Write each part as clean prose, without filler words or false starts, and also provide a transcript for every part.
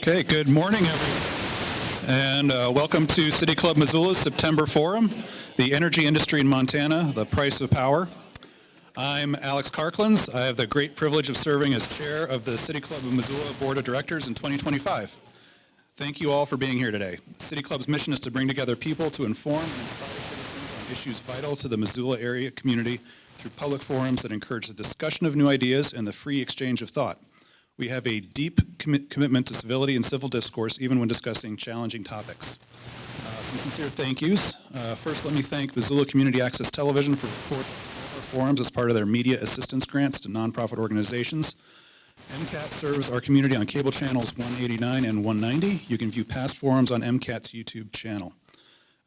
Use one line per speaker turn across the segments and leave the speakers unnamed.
Okay, good morning, everyone, and welcome to City Club Missoula's September Forum, the energy industry in Montana, the price of power. I'm Alex Karklins. I have the great privilege of serving as chair of the City Club of Missoula Board of Directors in 2025. Thank you all for being here today. City Club's mission is to bring together people to inform and inspire citizens on issues vital to the Missoula area community through public forums that encourage the discussion of new ideas and the free exchange of thought. We have a deep commitment to civility and civil discourse, even when discussing challenging topics. Some sincere thank yous. First, let me thank Missoula Community Access Television for supporting our forums as part of their media assistance grants to nonprofit organizations. MCAT serves our community on cable channels 189 and 190. You can view past forums on MCAT's YouTube channel.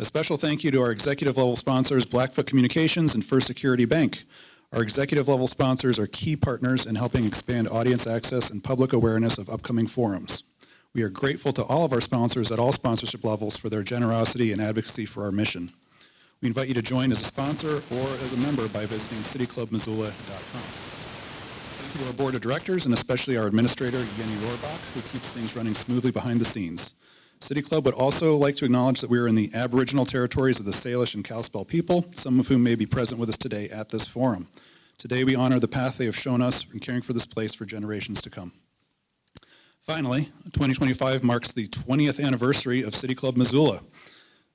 A special thank you to our executive level sponsors, Blackfoot Communications and First Security Bank. Our executive level sponsors are key partners in helping expand audience access and public awareness of upcoming forums. We are grateful to all of our sponsors at all sponsorship levels for their generosity and advocacy for our mission. We invite you to join as a sponsor or as a member by visiting cityclubmissoula.com. Thank you to our board of directors and especially our administrator, Jenny Rohrbach, who keeps things running smoothly behind the scenes. City Club would also like to acknowledge that we are in the Aboriginal territories of the Salish and Kalispel people, some of whom may be present with us today at this forum. Today we honor the path they have shown us in caring for this place for generations to come. Finally, 2025 marks the 20th anniversary of City Club Missoula.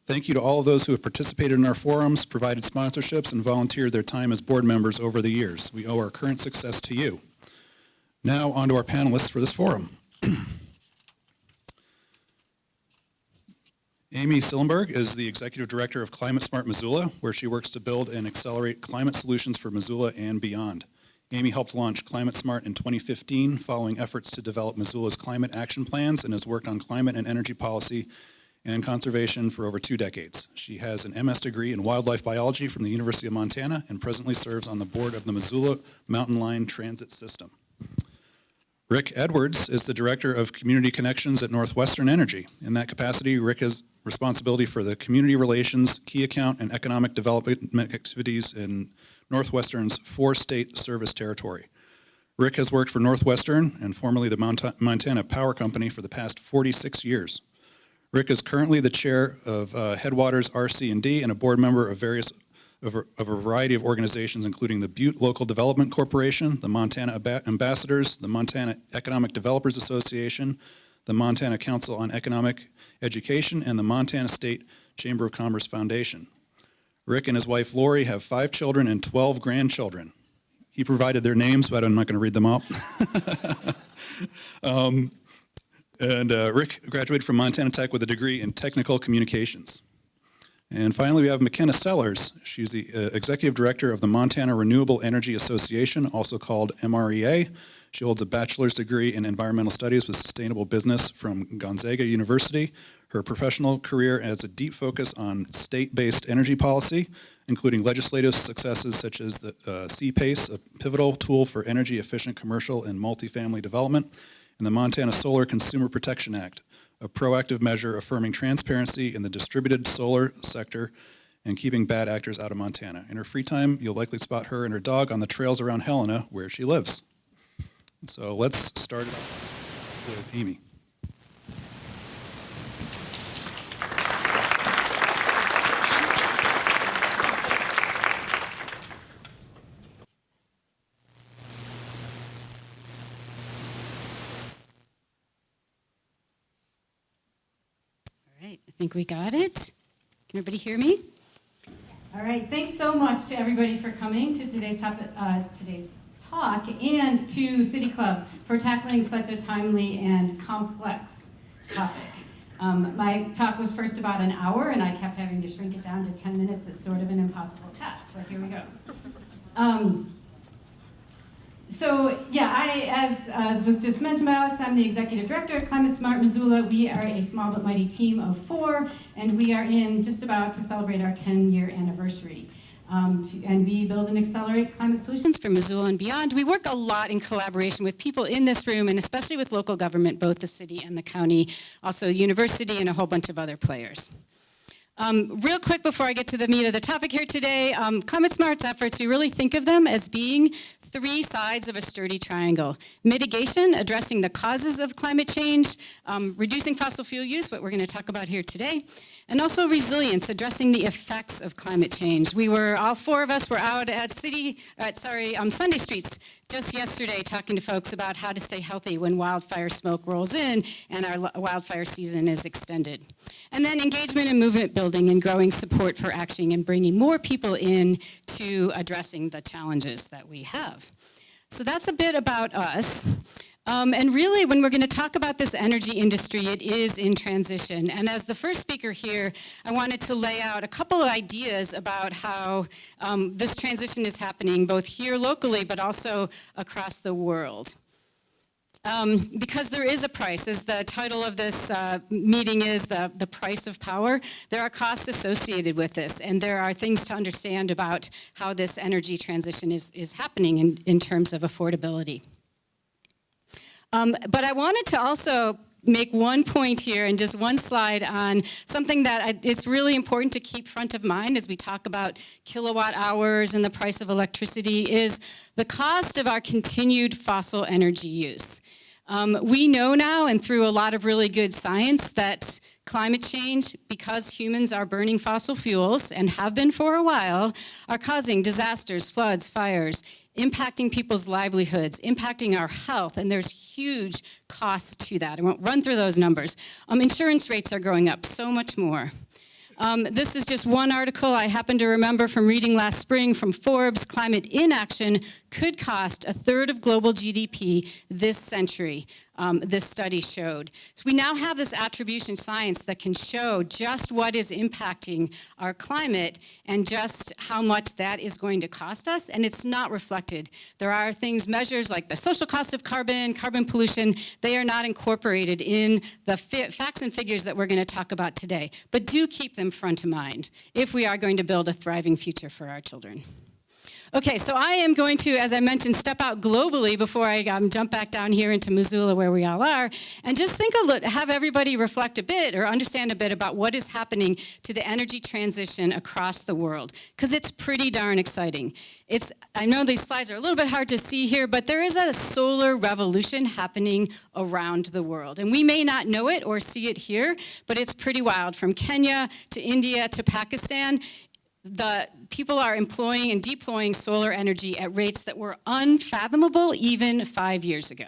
Thank you to all of those who have participated in our forums, provided sponsorships, and volunteered their time as board members over the years. We owe our current success to you. Now on to our panelists for this forum. Amy Cilimburg is the Executive Director of Climate Smart Missoula, where she works to build and accelerate climate solutions for Missoula and beyond. Amy helped launch Climate Smart in 2015 following efforts to develop Missoula's climate action plans and has worked on climate and energy policy and conservation for over 2 decades. She has an MS degree in wildlife biology from the University of Montana and presently serves on the board of the Missoula Mountain Line Transit System. Rick Edwards is the Director of Community Connections at NorthWestern Energy. In that capacity, Rick has responsibility for the community relations, key account, and economic development activities in NorthWestern's 4-state service territory. Rick has worked for NorthWestern and formerly the Montana Power Company for the past 46 years. Rick is currently the chair of Headwaters RC&D and a board member of a variety of organizations, including the Butte Local Development Corporation, the Montana Ambassadors, the Montana Economic Developers Association, the Montana Council on Economic Education, and the Montana State Chamber of Commerce Foundation. Rick and his wife Lori have 5 children and 12 grandchildren. He provided their names, but I'm not going to read them out. Rick graduated from Montana Tech with a degree in technical communications. And finally, we have Makenna Sellers. She's the Executive Director of the Montana Renewable Energy Association, also called MREA. She holds a bachelor's degree in environmental studies with sustainable business from Gonzaga University. Her professional career has a deep focus on state-based energy policy, including legislative successes such as the CPACE, a pivotal tool for energy-efficient commercial and multifamily development, and the Montana Solar Consumer Protection Act, a proactive measure affirming transparency in the distributed solar sector and keeping bad actors out of Montana. In her free time, you'll likely spot her and her dog on the trails around Helena, where she lives. So let's start it off with Amy.
I think we got it. Can everybody hear me? All right, thanks so much to everybody for coming to today's talk and to City Club for tackling such a timely and complex topic. My talk was first about an hour and I kept having to shrink it down to 10 minutes. It's sort of an impossible task, but here we go. As was just mentioned by Alex, I'm the Executive Director at Climate Smart Missoula. We are a small but mighty team of 4, and we are just about to celebrate our 10-year anniversary. and we build and accelerate climate solutions for Missoula and beyond. We work a lot in collaboration with people in this room, and especially with local government, both the city and the county, also the university and a whole bunch of other players. Real quick before I get to the meat of the topic here today, Climate Smart's efforts, we really think of them as being three sides of a sturdy triangle. Mitigation, addressing the causes of climate change, reducing fossil fuel use, what we're going to talk about here today, and also resilience, addressing the effects of climate change. All four of us were out at Sunday Streets just yesterday talking to folks about how to stay healthy when wildfire smoke rolls in and our wildfire season is extended. And then engagement and movement building and growing support for action and bringing more people in to addressing the challenges that we have. So that's a bit about us. And really, when we're going to talk about this energy industry, it is in transition. And as the first speaker here, I wanted to lay out a couple of ideas about how this transition is happening, both here locally, but also across the world. Because there is a price, as the title of this meeting is, the price of power, there are costs associated with this, and there are things to understand about how this energy transition is happening in terms of affordability. But I wanted to also make one point here and just one slide on something that is really important to keep front of mind as we talk about kilowatt hours and the price of electricity is the cost of our continued fossil energy use. We know now, and through a lot of really good science, that climate change, because humans are burning fossil fuels and have been for a while, are causing disasters, floods, fires, impacting people's livelihoods, impacting our health, and there's huge costs to that. I won't run through those numbers. Insurance rates are going up so much more. This is just one article I happen to remember from reading last spring from Forbes. Climate inaction could cost a third of global GDP this century, this study showed. So we now have this attribution science that can show just what is impacting our climate and just how much that is going to cost us, and it's not reflected. There are measures like the social cost of carbon pollution, they are not incorporated in the facts and figures that we're going to talk about today, but do keep them front of mind if we are going to build a thriving future for our children. Okay, so I am going to, as I mentioned, step out globally before I jump back down here into Missoula where we all are, and just have everybody reflect a bit or understand a bit about what is happening to the energy transition across the world, because it's pretty darn exciting. I know these slides are a little bit hard to see here, but there is a solar revolution happening around the world, and we may not know it or see it here, but it's pretty wild. From Kenya to India to Pakistan, the people are employing and deploying solar energy at rates that were unfathomable even 5 years ago.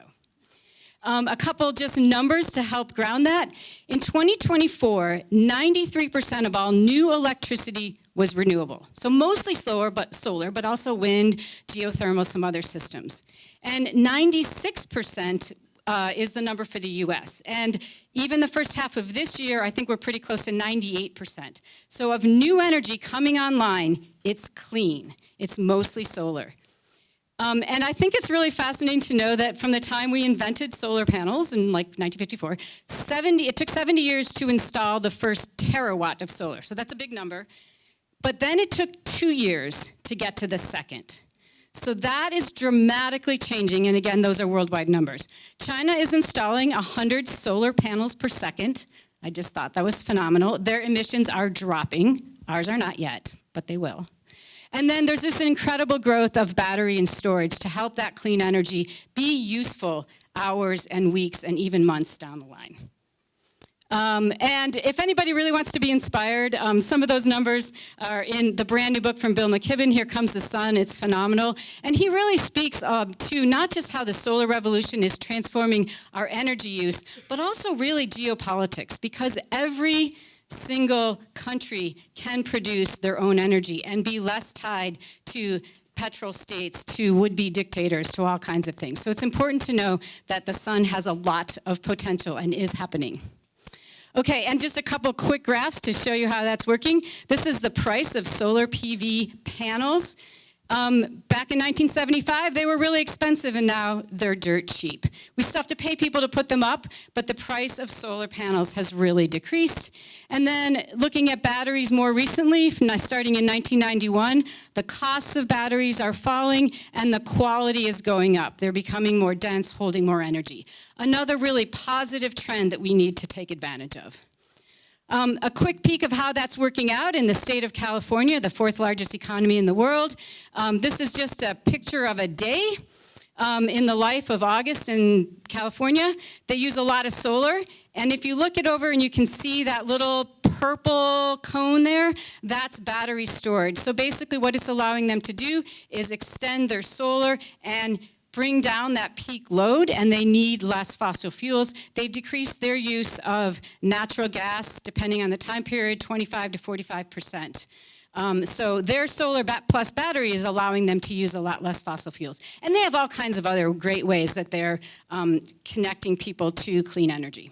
A couple just numbers to help ground that. In 2024, 93% of all new electricity was renewable. So mostly solar, but also wind, geothermal, some other systems. And 96% is the number for the US. And even the first half of this year, I think we're pretty close to 98%. So of new energy coming online, it's clean. It's mostly solar. And I think it's really fascinating to know that from the time we invented solar panels in like 1954, it took 70 years to install the first terawatt of solar. So that's a big number. But then it took 2 years to get to the second. So that is dramatically changing, and again, those are worldwide numbers. China is installing 100 solar panels per second. I just thought that was phenomenal. Their emissions are dropping. Ours are not yet, but they will. And then there's this incredible growth of battery and storage to help that clean energy be useful hours and weeks and even months down the line. And if anybody really wants to be inspired, some of those numbers are in the brand new book from Bill McKibben, Here Comes the Sun. It's phenomenal. And he really speaks to not just how the solar revolution is transforming our energy use, but also really geopolitics, because every single country can produce their own energy and be less tied to petrol states, to would-be dictators, to all kinds of things. So it's important to know that the sun has a lot of potential and is happening. Okay, and just a couple quick graphs to show you how that's working. This is the price of solar PV panels Back in 1975, they were really expensive, and now they're dirt cheap. We still have to pay people to put them up, but the price of solar panels has really decreased. And then looking at batteries more recently, starting in 1991, the costs of batteries are falling, and the quality is going up. They're becoming more dense, holding more energy. Another really positive trend that we need to take advantage of. A quick peek of how that's working out in the state of California, the fourth largest economy in the world. This is just a picture of a day in the life of August in California. They use a lot of solar, and if you look it over and you can see that little purple cone there, that's battery storage. So basically what it's allowing them to do is extend their solar and bring down that peak load, and they need less fossil fuels. They've decreased their use of natural gas, depending on the time period, 25 to 45%. So their solar plus battery is allowing them to use a lot less fossil fuels. And they have all kinds of other great ways that they're connecting people to clean energy.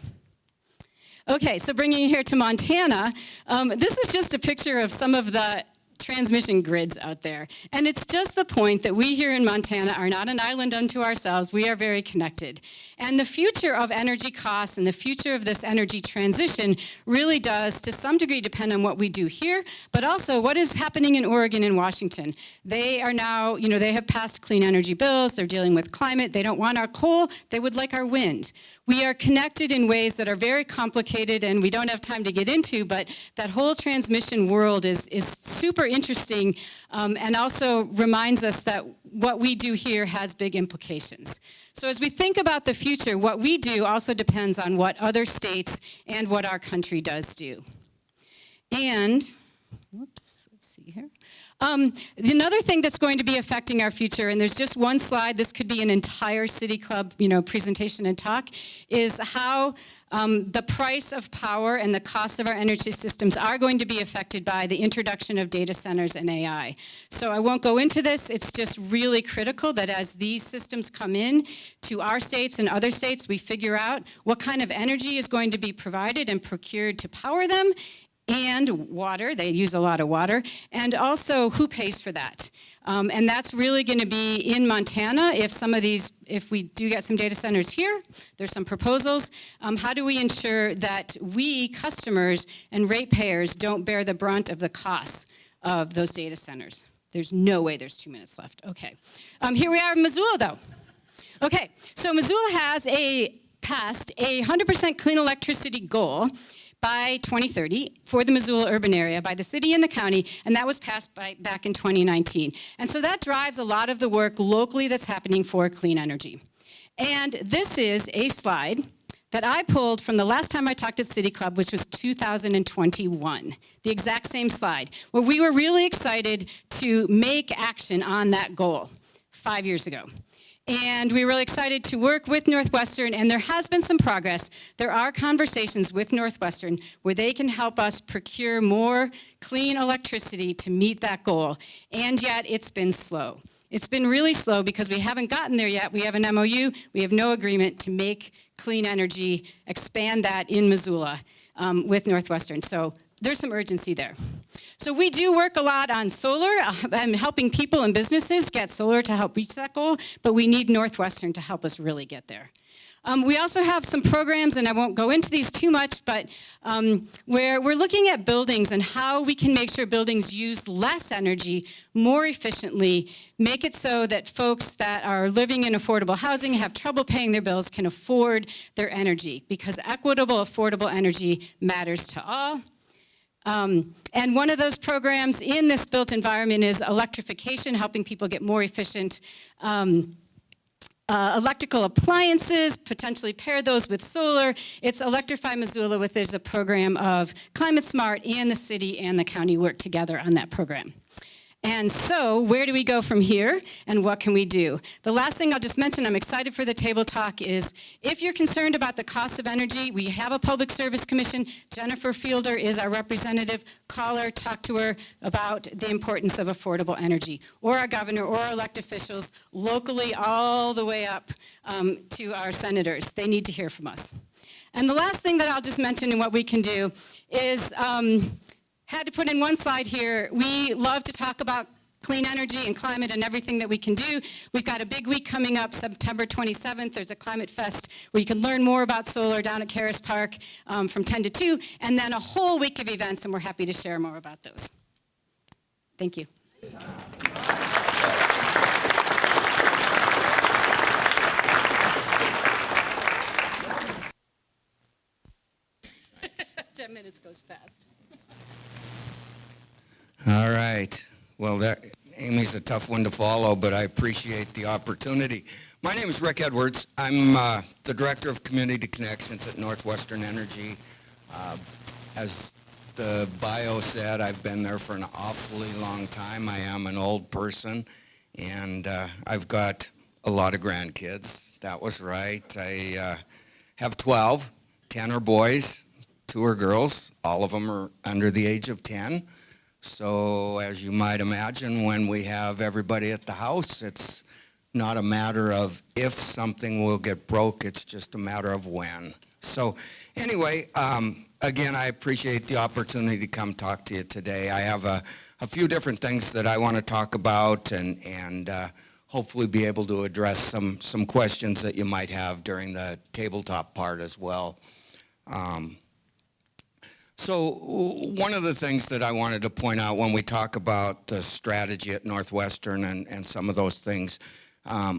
Okay, so bringing you here to Montana, this is just a picture of some of the transmission grids out there. And it's just the point that we here in Montana are not an island unto ourselves. We are very connected. And the future of energy costs and the future of this energy transition really does, to some degree, depend on what we do here, but also what is happening in Oregon and Washington. They are now, they have passed clean energy bills. They're dealing with climate. They don't want our coal. They would like our wind. We are connected in ways that are very complicated and we don't have time to get into, but that whole transmission world is super interesting and also reminds us that what we do here has big implications. So as we think about the future, what we do also depends on what other states and what our country does. And, whoops, let's see here. Another thing that's going to be affecting our future, and there's just one slide, this could be an entire City Club presentation and talk, is how the price of power and the cost of our energy systems are going to be affected by the introduction of data centers and AI. So I won't go into this. It's just really critical that as these systems come in to our states and other states, we figure out what kind of energy is going to be provided and procured to power them, and water, they use a lot of water, and also who pays for that. And that's really going to be in Montana. If we do get some data centers here, there's some proposals. How do we ensure that we, customers and ratepayers, don't bear the brunt of the costs of those data centers? There's no way there's 2 minutes left. Okay. Here we are in Missoula, though. Okay, so Missoula has passed a 100% clean electricity goal by 2030 for the Missoula urban area by the city and the county, and that was passed back in 2019. And so that drives a lot of the work locally that's happening for clean energy. And this is a slide that I pulled from the last time I talked at City Club, which was 2021, the exact same slide, where we were really excited to make action on that goal 5 years ago. And we were really excited to work with NorthWestern, and there has been some progress. There are conversations with NorthWestern where they can help us procure more clean electricity to meet that goal, and yet it's been slow. It's been really slow because we haven't gotten there yet. We have an MOU. We have no agreement to make clean energy, expand that in Missoula with NorthWestern. So there's some urgency there. So we do work a lot on solar and helping people and businesses get solar to help reach that goal, but we need NorthWestern to help us really get there. We also have some programs, and I won't go into these too much, but where we're looking at buildings and how we can make sure buildings use less energy more efficiently, make it so that folks that are living in affordable housing, have trouble paying their bills, can afford their energy, because equitable, affordable energy matters to all. And one of those programs in this built environment is electrification, helping people get more efficient electrical appliances, potentially pair those with solar. It's Electrify Missoula, there's a program of Climate Smart, and the city and the county work together on that program. And so, where do we go from here, and what can we do? The last thing I'll just mention, I'm excited for the table talk, is if you're concerned about the cost of energy, we have a Public Service Commission. Jennifer Fielder is our representative. Call her, talk to her about the importance of affordable energy, or our governor, or our elected officials, locally all the way up to our senators. They need to hear from us. And the last thing that I'll just mention and what we can do is, had to put in one slide here, we love to talk about clean energy and climate and everything that we can do. We've got a big week coming up, September 27th. There's a Climate Fest where you can learn more about solar down at Caris Park from 10 to 2, and then a whole week of events, and we're happy to share more about those. Thank you. 10 minutes goes fast.
All right. Well, Amy's a tough one to follow, but I appreciate the opportunity. My name is Rick Edwards. I'm the Director of Community Connections at NorthWestern Energy. As the bio said, I've been there for an awfully long time. I am an old person, and I've got a lot of grandkids. That was right. I have 12. 10 are boys, 2 are girls. All of them are under the age of 10. So as you might imagine, when we have everybody at the house, it's not a matter of if something will get broke, it's just a matter of when. So anyway, again, I appreciate the opportunity to come talk to you today. I have a few different things that I want to talk about and hopefully be able to address some questions that you might have during the tabletop part as well. So one of the things that I wanted to point out when we talk about the strategy at NorthWestern and some of those things,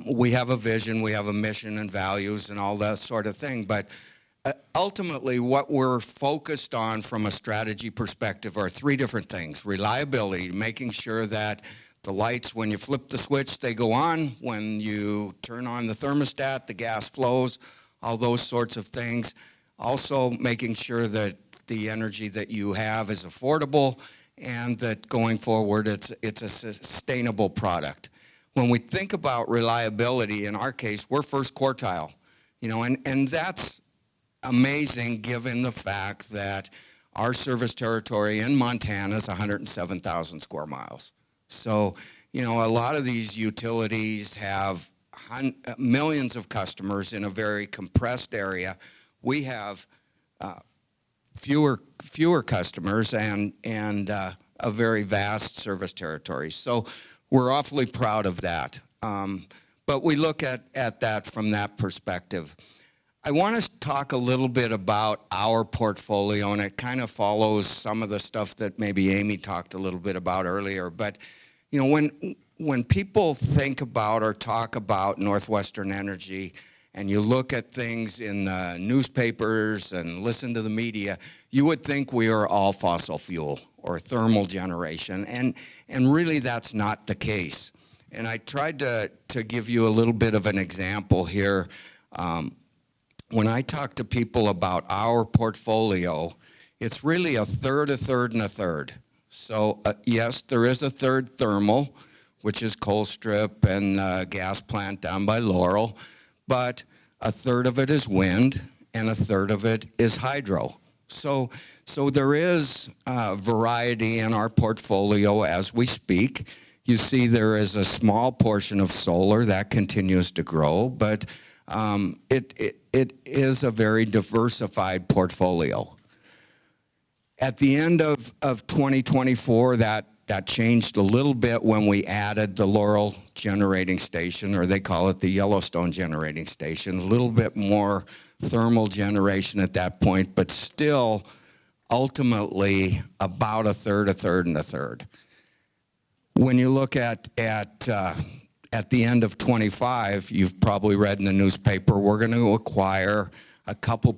we have a vision, we have a mission and values and all that sort of thing, but ultimately what we're focused on from a strategy perspective are 3 different things. Reliability, making sure that the lights, when you flip the switch, they go on. When you turn on the thermostat, the gas flows, all those sorts of things. Also making sure that the energy that you have is affordable and that going forward it's a sustainable product. When we think about reliability, in our case, we're first quartile, and that's amazing given the fact that our service territory in Montana is 107,000 square miles. So, a lot of these utilities have millions of customers in a very compressed area. We have fewer customers and a very vast service territory. So we're awfully proud of that. But we look at that from that perspective. I want to talk a little bit about our portfolio, and it kind of follows some of the stuff that maybe Amy talked a little bit about earlier. But, when people think about or talk about NorthWestern Energy, and you look at things in the newspapers and listen to the media, you would think we are all fossil fuel or thermal generation, and really that's not the case. And I tried to give you a little bit of an example here. When I talk to people about our portfolio, it's really a third, a third, and a third. So yes, there is a third thermal, which is Colstrip and a gas plant down by Laurel, but a third of it is wind and a third of it is hydro. So there is variety in our portfolio as we speak. You see there is a small portion of solar that continues to grow, but it is a very diversified portfolio. At the end of 2024, that changed a little bit when we added the Laurel generating station, or they call it the Yellowstone generating station. A little bit more thermal generation at that point, but still ultimately about a third, and a third. When you look at the end of 25, you've probably read in the newspaper, we're going to acquire a couple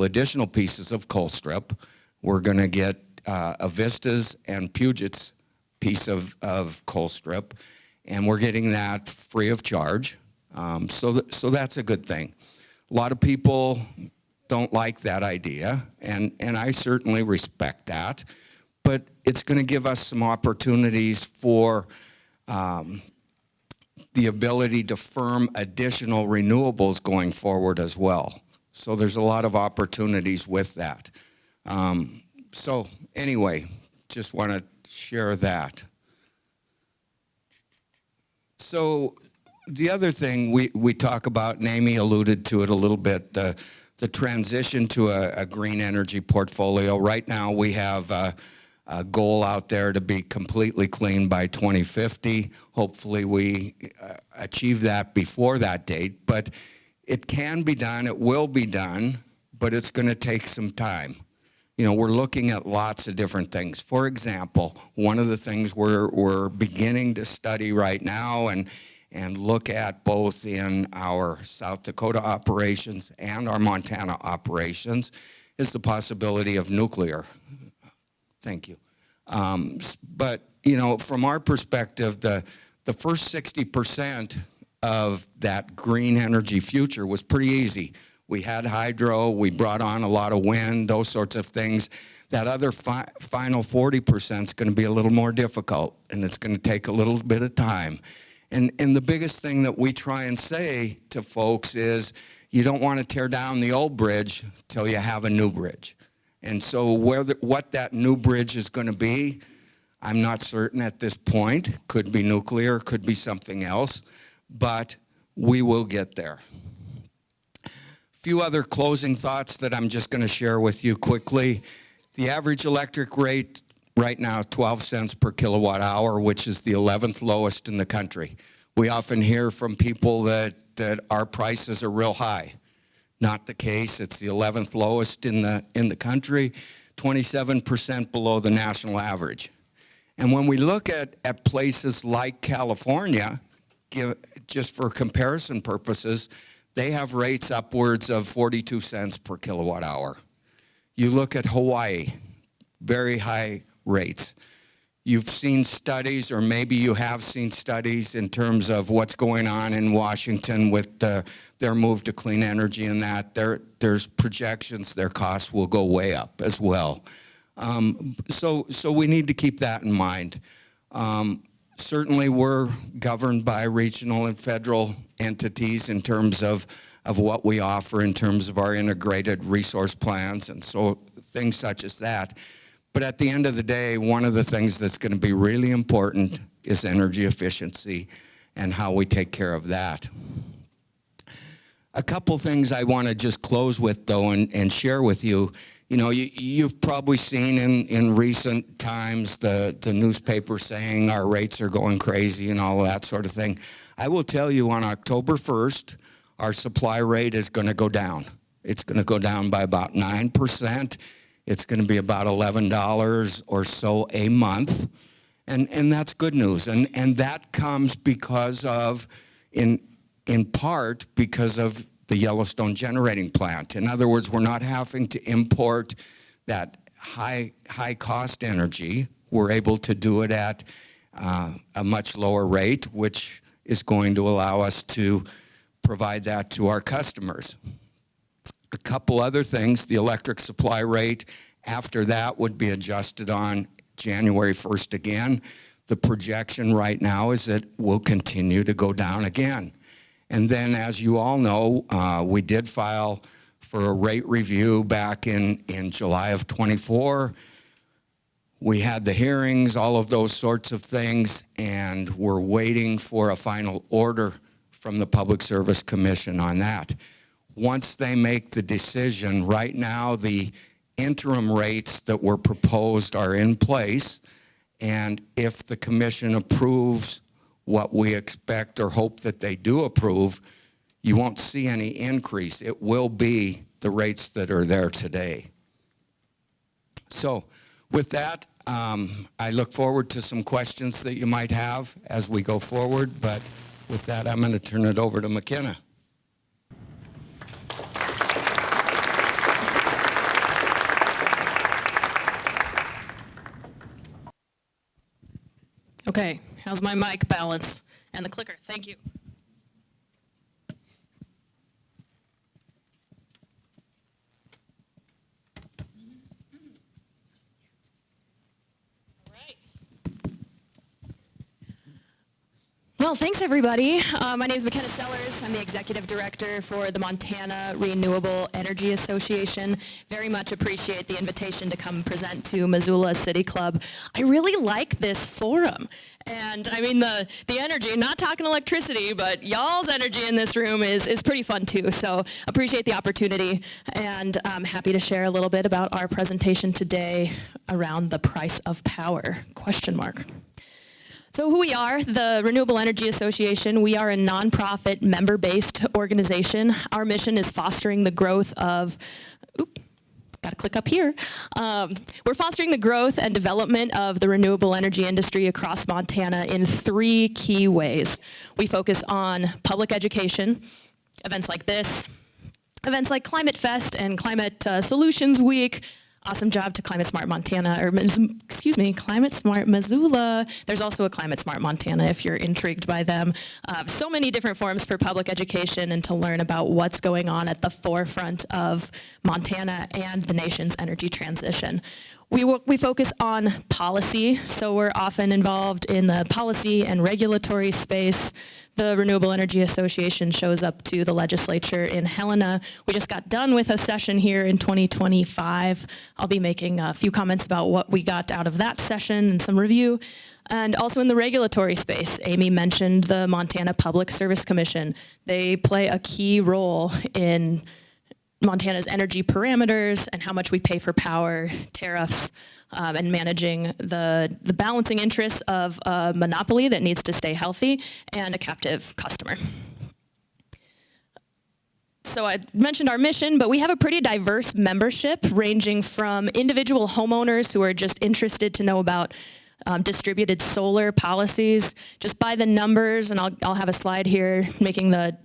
additional pieces of Colstrip. We're going to get Avista's and Puget's piece of Colstrip, and we're getting that free of charge. So that's a good thing. A lot of people don't like that idea, and I certainly respect that, but it's going to give us some opportunities for the ability to firm additional renewables going forward as well. So there's a lot of opportunities with that. So anyway, just want to share that. So the other thing we talk about, and Amy alluded to it a little bit, the transition to a green energy portfolio. Right now we have a goal out there to be completely clean by 2050. Hopefully we achieve that before that date, but it can be done, it will be done, but it's going to take some time. You know, we're looking at lots of different things. For example, one of the things we're beginning to study right now and look at both in our South Dakota operations and our Montana operations is the possibility of nuclear. Thank you. But, you know, from our perspective, the first 60% of that green energy future was pretty easy. We had hydro, we brought on a lot of wind, those sorts of things. That other final 40% is going to be a little more difficult, and it's going to take a little bit of time. And the biggest thing that we try and say to folks is you don't want to tear down the old bridge till you have a new bridge. And so what that new bridge is going to be, I'm not certain at this point. Could be nuclear, could be something else, but we will get there. A few other closing thoughts that I'm just going to share with you quickly. The average electric rate right now is 12 cents per kilowatt hour, which is the 11th lowest in the country. We often hear from people that our prices are real high. Not the case. It's the 11th lowest in the country, 27% below the national average. And when we look at places like California, just for comparison purposes, they have rates upwards of 42 cents per kilowatt hour. You look at Hawaii, very high rates. You've seen studies, or maybe you have seen studies in terms of what's going on in Washington with their move to clean energy and that. There's projections their costs will go way up as well. So we need to keep that in mind. Certainly we're governed by regional and federal entities in terms of what we offer in terms of our integrated resource plans and so things such as that. But at the end of the day, one of the things that's going to be really important is energy efficiency and how we take care of that. A couple things I want to just close with, though, and share with you. You know, you've probably seen in recent times the newspaper saying our rates are going crazy and all of that sort of thing. I will tell you on October 1st, our supply rate is going to go down. It's going to go down by about 9%. It's going to be about $11 or so a month. And that's good news. And that comes because of, in part, because of the Yellowstone generating plant. In other words, we're not having to import that high cost energy. We're able to do it at a much lower rate, which is going to allow us to provide that to our customers. A couple other things, the electric supply rate after that would be adjusted on January 1st again. The projection right now is that we'll continue to go down again. And then, as you all know, we did file for a rate review back in July of 24. We had the hearings, all of those sorts of things, and we're waiting for a final order from the Public Service Commission on that. Once they make the decision, right now the interim rates that were proposed are in place, and if the commission approves what we expect or hope that they do approve, you won't see any increase. It will be the rates that are there today. So with that, I look forward to some questions that you might have as we go forward, but with that, I'm going to turn it over to Makenna.
Okay, how's my mic balance and the clicker? Thank you. All right. Well, thanks everybody. My name is Makenna. I'm the executive director for the Montana Renewable Energy Association. Very much appreciate the invitation to come present to Missoula City Club. I really like this forum. And I mean, the energy, not talking electricity, but y'all's energy in this room is pretty fun too. So appreciate the opportunity, and I'm happy to share a little bit about our presentation today around the price of power, ? So who we are, the Renewable Energy Association, we are a nonprofit member-based organization. Our mission is fostering the growth of, got to click up here. We're fostering the growth and development of the renewable energy industry across Montana in 3 key ways. We focus on public education, events like this, events like Climate Fest and Climate Solutions Week. Awesome job to Climate Smart Montana, or Climate Smart Missoula. There's also a Climate Smart Montana if you're intrigued by them. So many different forms for public education and to learn about what's going on at the forefront of Montana and the nation's energy transition. We focus on policy, so we're often involved in the policy and regulatory space. The Renewable Energy Association shows up to the legislature in Helena. We just got done with a session here in 2025. I'll be making a few comments about what we got out of that session and some review. And also in the regulatory space, Amy mentioned the Montana Public Service Commission. They play a key role in Montana's energy parameters and how much we pay for power, tariffs, and managing the balancing interests of a monopoly that needs to stay healthy and a captive customer. So I mentioned our mission, but we have a pretty diverse membership ranging from individual homeowners who are just interested to know about distributed solar policies, just by the numbers, and I'll have a slide here making the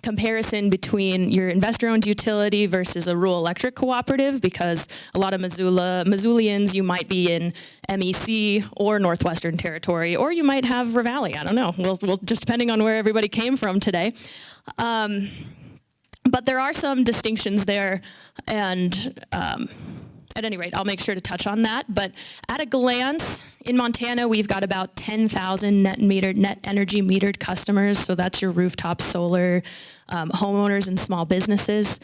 comparison between your investor-owned utility versus a rural electric cooperative, because a lot of Missoulians, you might be in MEC or NorthWestern territory, or you might have Ravalli. I don't know. We'll just depending on where everybody came from today. But there are some distinctions there, and at any rate, I'll make sure to touch on that. But at a glance, in Montana, we've got about 10,000 net energy metered customers. So that's your rooftop solar homeowners and small businesses.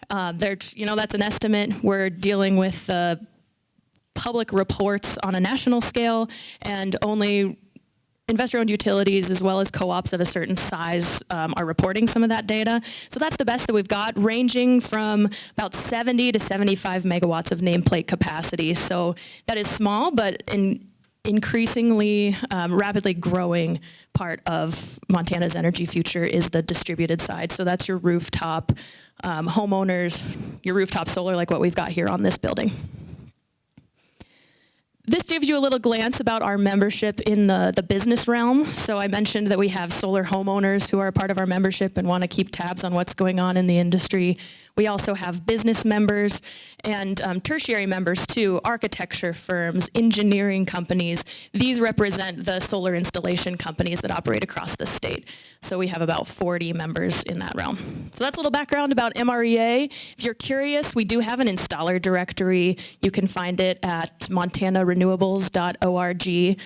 That's an estimate. We're dealing with public reports on a national scale, and only investor-owned utilities as well as co-ops of a certain size are reporting some of that data. So that's the best that we've got, ranging from about 70 to 75 megawatts of nameplate capacity. So that is small, but an increasingly rapidly growing part of Montana's energy future is the distributed side. So that's your rooftop homeowners, your rooftop solar like what we've got here on this building. This gives you a little glance about our membership in the business realm. So I mentioned that we have solar homeowners who are a part of our membership and want to keep tabs on what's going on in the industry. We also have business members and tertiary members too, architecture firms, engineering companies. These represent the solar installation companies that operate across the state. So we have about 40 members in that realm. So that's a little background about MREA. If you're curious, we do have an installer directory. You can find it at montanarenewables.org.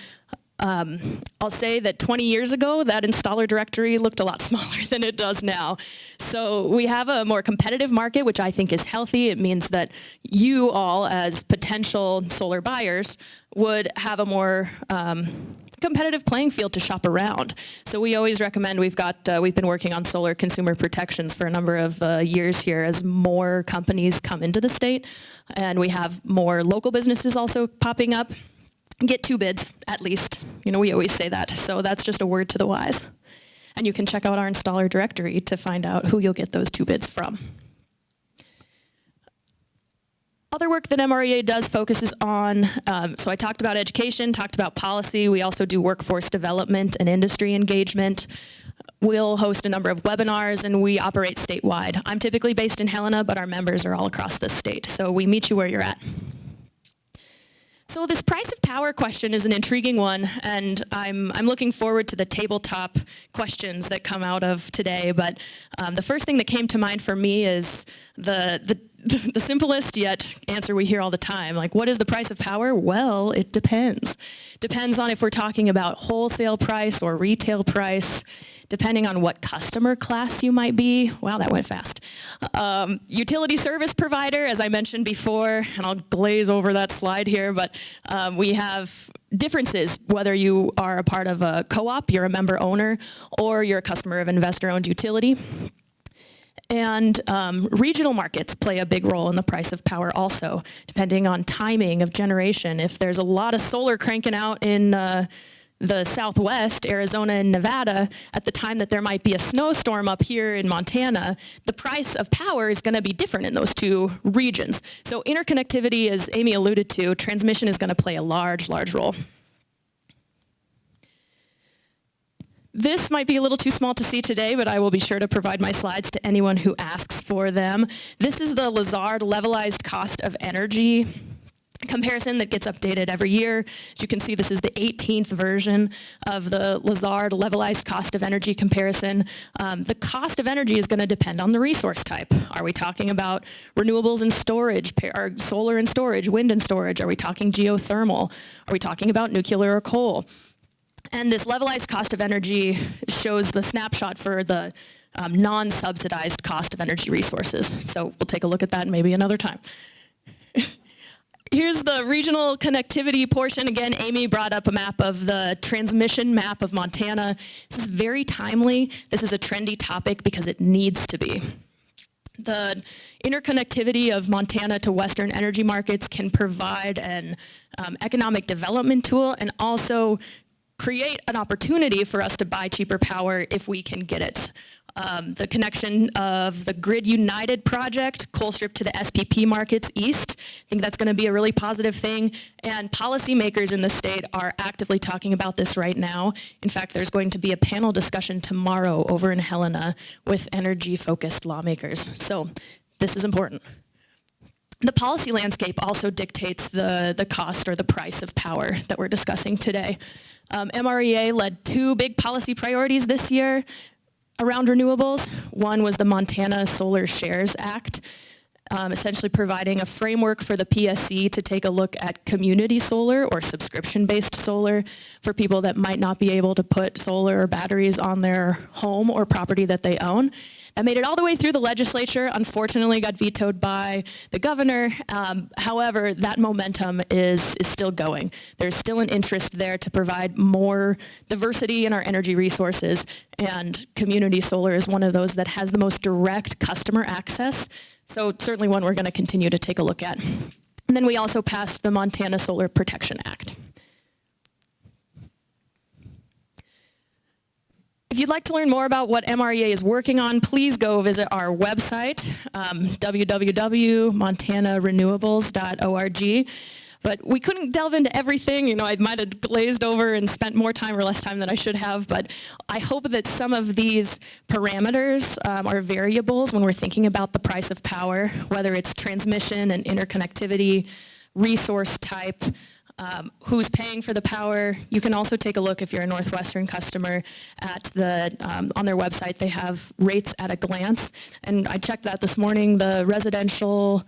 I'll say that 20 years ago, that installer directory looked a lot smaller than it does now. So we have a more competitive market, which I think is healthy. It means that you all, as potential solar buyers, would have a more competitive playing field to shop around. So we always recommend, we've been working on solar consumer protections for a number of years here as more companies come into the state, and we have more local businesses also popping up. Get 2 bids, at least. We always say that. So that's just a word to the wise. And you can check out our installer directory to find out who you'll get those 2 bids from. Other work that MREA does focuses on, so I talked about education, talked about policy. We also do workforce development and industry engagement. We'll host a number of webinars, and we operate statewide. I'm typically based in Helena, but our members are all across the state. So we meet you where you're at. So this price of power question is an intriguing one, and I'm looking forward to the tabletop questions that come out of today. But the first thing that came to mind for me is the the simplest yet answer we hear all the time, like, what is the price of power? Well, it depends. Depends on if we're talking about wholesale price or retail price, depending on what customer class you might be. Wow, that went fast. Utility service provider, as I mentioned before, and I'll glaze over that slide here, but we have differences whether you are a part of a co-op, you're a member owner, or you're a customer of investor-owned utility. And regional markets play a big role in the price of power also, depending on timing of generation. If there's a lot of solar cranking out in the Southwest, Arizona and Nevada, at the time that there might be a snowstorm up here in Montana, the price of power is going to be different in those two regions. So interconnectivity, as Amy alluded to, transmission is going to play a large, large role. This might be a little too small to see today, but I will be sure to provide my slides to anyone who asks for them. This is the Lazard levelized cost of energy comparison that gets updated every year. As you can see, this is the 18th version of the Lazard levelized cost of energy comparison. The cost of energy is going to depend on the resource type. Are we talking about renewables and storage, or solar and storage, wind and storage? Are we talking geothermal? Are we talking about nuclear or coal? And this levelized cost of energy shows the snapshot for the non-subsidized cost of energy resources. So we'll take a look at that maybe another time. Here's the regional connectivity portion. Again, Amy brought up a map of the transmission map of Montana. This is very timely. This is a trendy topic because it needs to be. The interconnectivity of Montana to Western energy markets can provide an economic development tool and also create an opportunity for us to buy cheaper power if we can get it. The connection of the Grid United project, Colstrip to the SPP markets east, I think that's going to be a really positive thing. And policymakers in the state are actively talking about this right now. In fact, there's going to be a panel discussion tomorrow over in Helena with energy-focused lawmakers. So this is important. The policy landscape also dictates the cost or the price of power that we're discussing today. MREA led two big policy priorities this year around renewables. One was the Montana Solar Shares Act, essentially providing a framework for the PSC to take a look at community solar or subscription-based solar for people that might not be able to put solar or batteries on their home or property that they own. That made it all the way through the legislature, unfortunately got vetoed by the governor. However, that momentum is still going. There's still an interest there to provide more diversity in our energy resources, and community solar is one of those that has the most direct customer access, so certainly one we're going to continue to take a look at. And then we also passed the Montana Solar Protection Act. If you'd like to learn more about what MREA is working on, please go visit our website, www.montanarenewables.org. But we couldn't delve into everything. You know, I might have glazed over and spent more time or less time than I should have, but I hope that some of these parameters are variables when we're thinking about the price of power, whether it's transmission and interconnectivity, resource type, who's paying for the power. You can also take a look, if you're a NorthWestern customer, at the on their website. They have rates at a glance, and I checked that this morning. The residential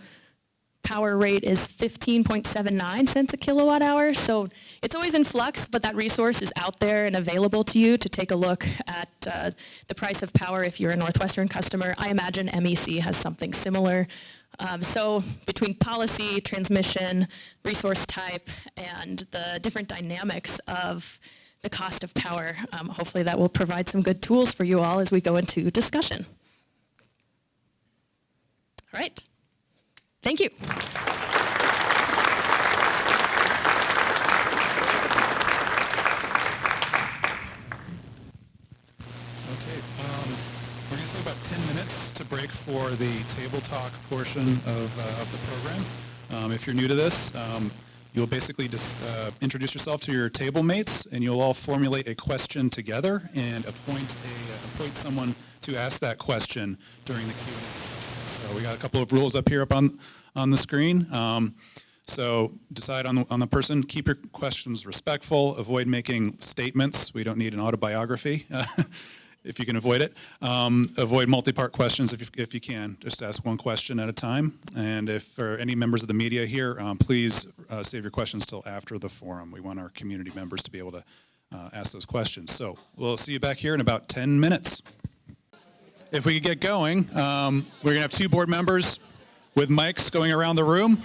power rate is 15.79 cents a kilowatt hour, so it's always in flux, but that resource is out there and available to you to take a look at the price of power if you're a NorthWestern customer. I imagine MEC has something similar. So between policy, transmission, resource type, and the different dynamics of the cost of power, hopefully that will provide some good tools for you all as we go into discussion. All right. Thank you.
We're going to take about 10 minutes to break for the table talk portion of the program. If you're new to this, you'll basically just introduce yourself to your table mates, and you'll all formulate a question together and appoint someone to ask that question during the Q&A. So we got a couple of rules up here up on the screen. So decide on the person. Keep your questions respectful. Avoid making statements. We don't need an autobiography. if you can avoid it. Avoid multi-part questions if you can. Just ask one question at a time. And if there are any members of the media here, please save your questions till after the forum. We want our community members to be able to ask those questions. So we'll see you back here in about 10 minutes. If we could get going, we're going to have two board members with mics going around the room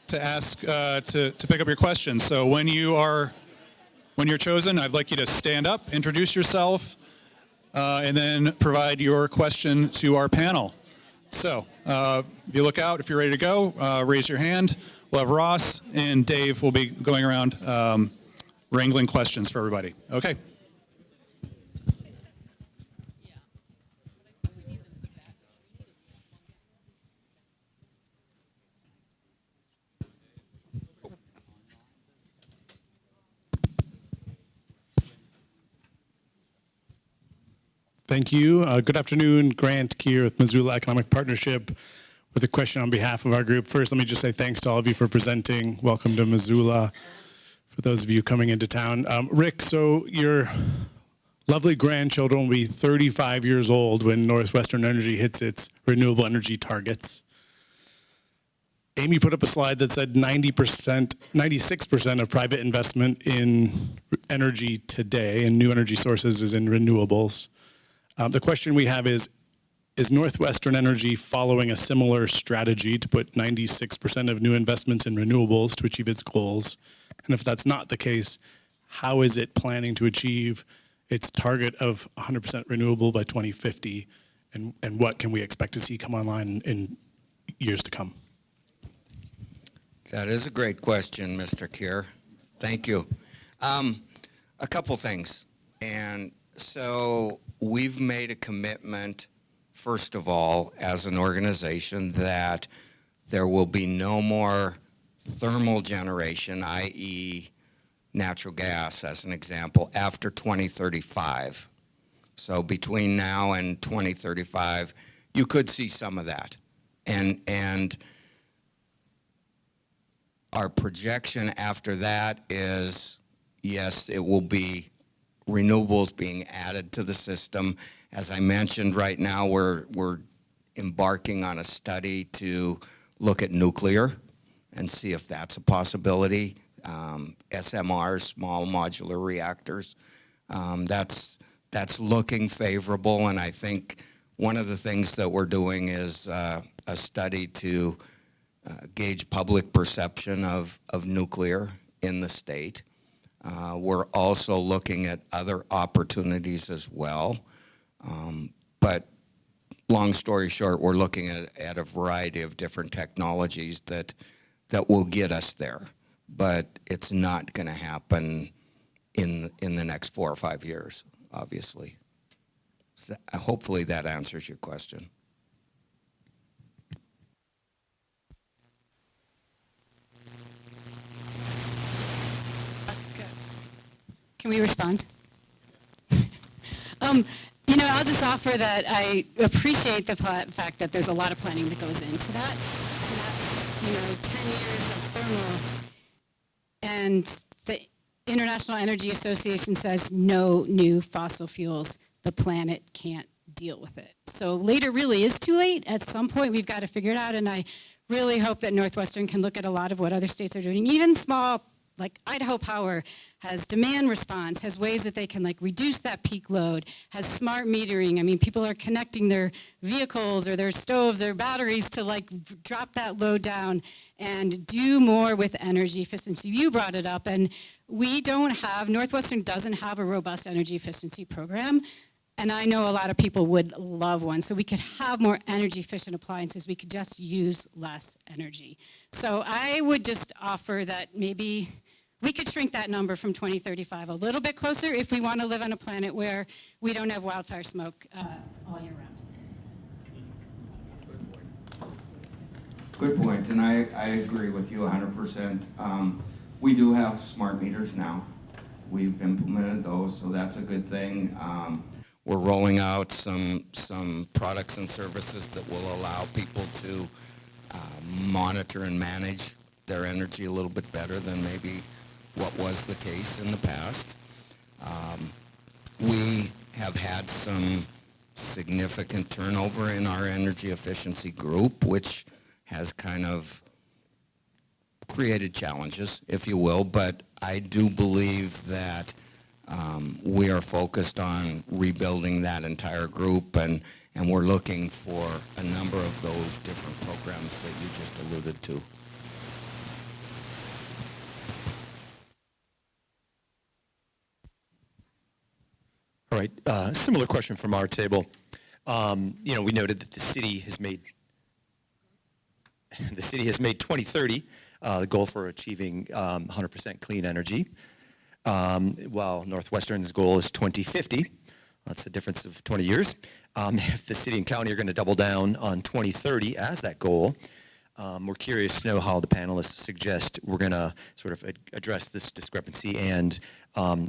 to ask to pick up your questions. So when you're chosen, I'd like you to stand up, introduce yourself, and then provide your question to our panel. So if you look out, if you're ready to go, raise your hand. We'll have Ross and Dave will be going around wrangling questions for everybody. Okay.
Thank you. Good afternoon. Grant Keir with Missoula Economic Partnership with a question on behalf of our group. First, let me just say thanks to all of you for presenting. Welcome to Missoula for those of you coming into town. Rick, so your lovely grandchildren will be 35 years old when NorthWestern Energy hits its renewable energy targets. Amy put up a slide that said 96% of private investment in energy today and new energy sources is in renewables. The question we have is NorthWestern Energy following a similar strategy to put 96% of new investments in renewables to achieve its goals? And if that's not the case, how is it planning to achieve its target of 100% renewable by 2050? And what can we expect to see come online in years to come?
That is a great question, Mr. Keir. Thank you. A couple things. And so we've made a commitment, first of all, as an organization, that there will be no more thermal generation, i.e. natural gas, as an example, after 2035. So between now and 2035, you could see some of that. And our projection after that is, yes, it will be renewables being added to the system. As I mentioned, right now we're embarking on a study to look at nuclear and see if that's a possibility. SMRs, small modular reactors, that's looking favorable, and I think one of the things that we're doing is a study to gauge public perception of nuclear in the state. We're also looking at other opportunities as well. But long story short, we're looking at a variety of different technologies that will get us there. But it's not going to happen in the next 4 or 5 years, obviously. So hopefully that answers your question.
Can we respond? I'll just offer that I appreciate the fact that there's a lot of planning that goes into that. And that's, 10 years of thermal. And the International Energy Association says no new fossil fuels. The planet can't deal with it. So later really is too late. At some point, we've got to figure it out. And I really hope that NorthWestern can look at a lot of what other states are doing, even small, like Idaho Power has demand response, has ways that they can reduce that peak load, has smart metering. I mean, people are connecting their vehicles or their stoves, their batteries to drop that load down and do more with energy efficiency. You brought it up, and NorthWestern doesn't have a robust energy efficiency program. And I know a lot of people would love one. So we could have more energy efficient appliances. We could just use less energy. So I would just offer that maybe we could shrink that number from 2035 a little bit closer if we want to live on a planet where we don't have wildfire smoke all year round.
Good point, and I agree with you 100%. We do have smart meters now. We've implemented those, so that's a good thing. We're rolling out some products and services that will allow people to monitor and manage their energy a little bit better than maybe what was the case in the past. We have have had some significant turnover in our energy efficiency group, which has kind of created challenges, if you will, but I do believe that we are focused on rebuilding that entire group, and we're looking for a number of those different programs that you just alluded to.
All right, similar question from our table. We noted that the city has made 2030 the goal for achieving 100% clean energy, while NorthWestern's goal is 2050. That's a difference of 20 years. If the city and county are going to double down on 2030 as that goal, we're curious to know how the panelists suggest we're going to sort of address this discrepancy and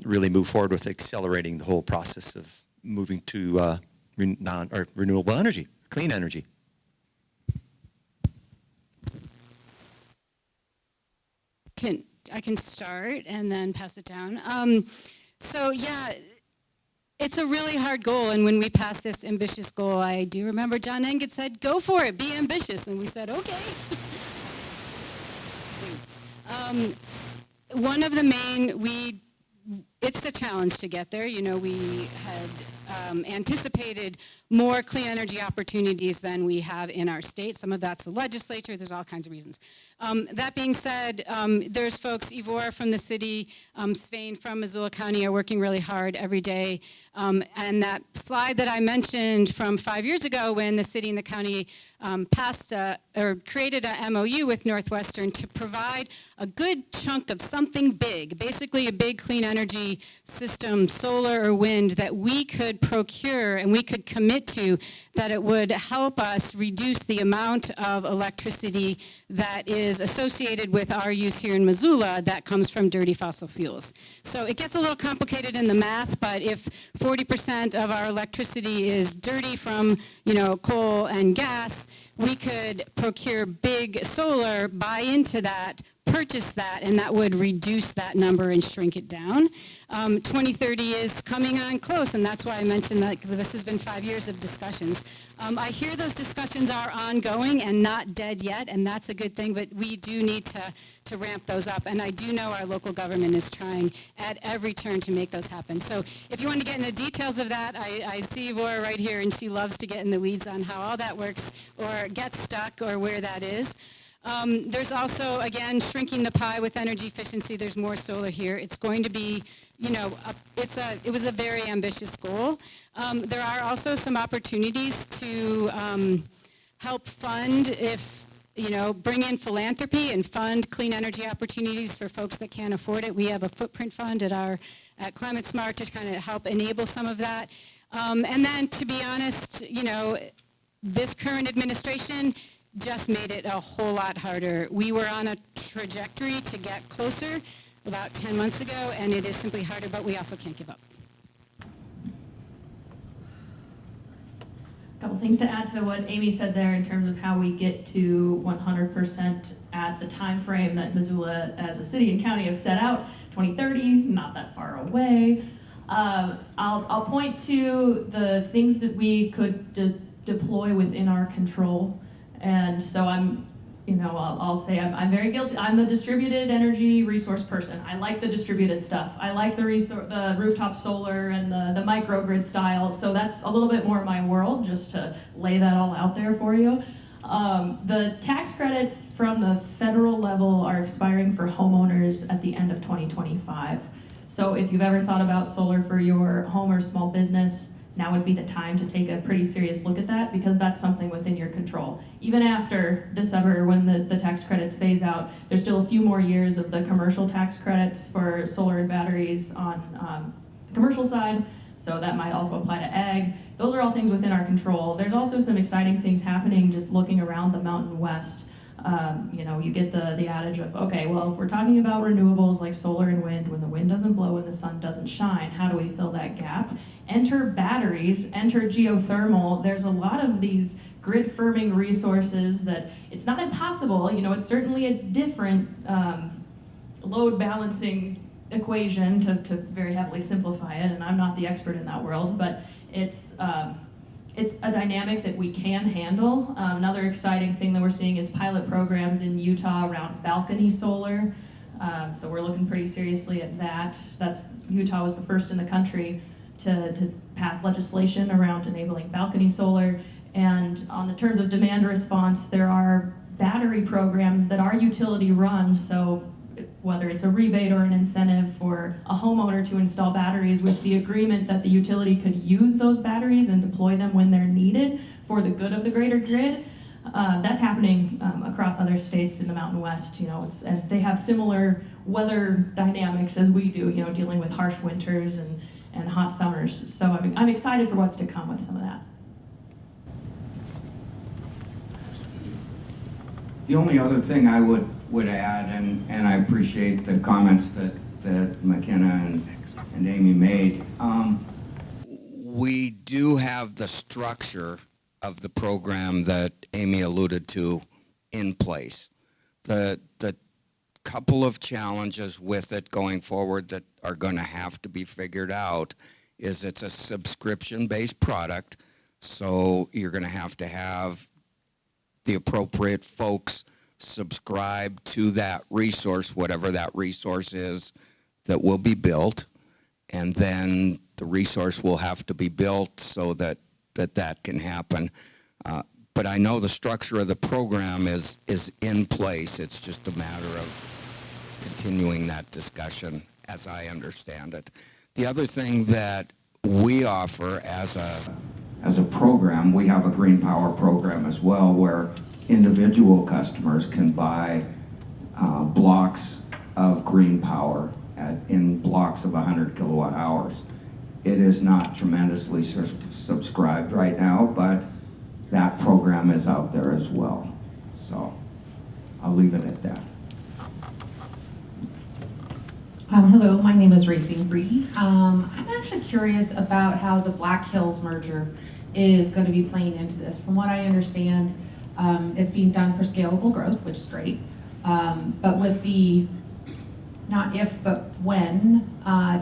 really move forward with accelerating the whole process of moving to renewable energy, clean energy.
I can start and then pass it down. So yeah, it's a really hard goal, and when we passed this ambitious goal, I do remember John Engett said, "Go for it, be ambitious," and we said, "Okay." One of the main, it's a challenge to get there. We had anticipated more clean energy opportunities than we have in our state. Some of that's the legislature. There's all kinds of reasons. That being said, there's folks, Ivor from the city, Svein from Missoula County are working really hard every day. And that slide that I mentioned from 5 years ago when the city and the county created a MOU with NorthWestern to provide a good chunk of something big, basically a big clean energy system, solar or wind, that we could procure and we could commit to, that it would help us reduce the amount of electricity that is associated with our use here in Missoula that comes from dirty fossil fuels. So it gets a little complicated in the math, but if 40% of our electricity is dirty from, coal and gas, we could procure big solar, buy into that, purchase that, and that would reduce that number and shrink it down. 2030 is coming on close, and that's why I mentioned that this has been 5 years of discussions. I hear those discussions are ongoing and not dead yet, and that's a good thing, but we do need to ramp those up, and I do know our local government is trying at every turn to make those happen. So if you want to get in the details of that, I see Ivor right here, and she loves to get in the weeds on how all that works or gets stuck or where that is. There's also, again, shrinking the pie with energy efficiency. There's more solar here. It's going to be, it was a very ambitious goal. There are also some opportunities to help fund bring in philanthropy and fund clean energy opportunities for folks that can't afford it. We have a footprint fund at Climate Smart to kind of help enable some of that. And then, to be honest, this current administration just made it a whole lot harder. We were on a trajectory to get closer about 10 months ago, and it is simply harder, but we also can't give up.
A couple things to add to what Amy said there in terms of how we get to 100% at the time frame that Missoula as a city and county have set out, 2030, not that far away. I'll point to the things that we could deploy within our control. And so I'll say I'm very guilty. I'm the distributed energy resource person. I like the distributed stuff. I like the rooftop solar and the microgrid style. So that's a little bit more my world, just to lay that all out there for you. The tax credits from the federal level are expiring for homeowners at the end of 2025. So if you've ever thought about solar for your home or small business, now would be the time to take a pretty serious look at that, because that's something within your control. Even after December, when the tax credits phase out, there's still a few more years of the commercial tax credits for solar and batteries on the commercial side, so that might also apply to ag. Those are all things within our control. There's also some exciting things happening just looking around the Mountain West. You get the adage of, okay, well, if we're talking about renewables like solar and wind, when the wind doesn't blow and the sun doesn't shine, how do we fill that gap? Enter batteries, enter geothermal. There's a lot of these grid firming resources that it's not impossible. It's certainly a different load balancing equation to very heavily simplify it, and I'm not the expert in that world, but it's a dynamic that we can handle. Another exciting thing that we're seeing is pilot programs in Utah around balcony solar. So we're looking pretty seriously at that. Utah was the first in the country to pass legislation around enabling balcony solar. And on the terms of demand response, there are battery programs that are utility run. So whether it's a rebate or an incentive for a homeowner to install batteries with the agreement that the utility could use those batteries and deploy them when they're needed for the good of the greater grid. That's happening across other states in the Mountain West, and they have similar weather dynamics as we do, dealing with harsh winters and hot summers. So I'm excited for what's to come with some of that.
The only other thing I would add, and I appreciate the comments that Makenna and Amy made, we do have the structure of the program that Amy alluded to in place. The couple of challenges with it going forward that are going to have to be figured out is it's a subscription-based product, so you're going to have the appropriate folks subscribe to that resource, whatever that resource is that will be built, and then the resource will have to be built so that can happen. But I know the structure of the program is in place. It's just a matter of continuing that discussion as I understand it. The other thing that we offer as a program, we have a green power program as well, where individual customers can buy blocks of green power in blocks of 100 kilowatt hours. It is not tremendously subscribed right now, but that program is out there as well. So I'll leave it at that.
Hello, my name is Racine Bree. I'm actually curious about how the Black Hills merger is going to be playing into this. From what I understand, it's being done for scalable growth, which is great. But with the, not if, but when,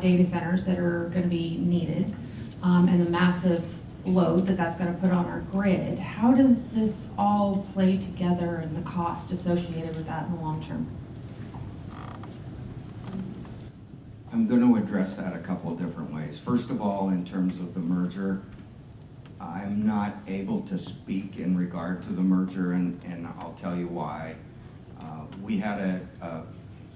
data centers that are going to be needed, and the massive load that's going to put on our grid, how does this all play together and the cost associated with that in the long term?
I'm going to address that a couple of different ways. First of all, in terms of the merger, I'm not able to speak in regard to the merger, and I'll tell you why. We had a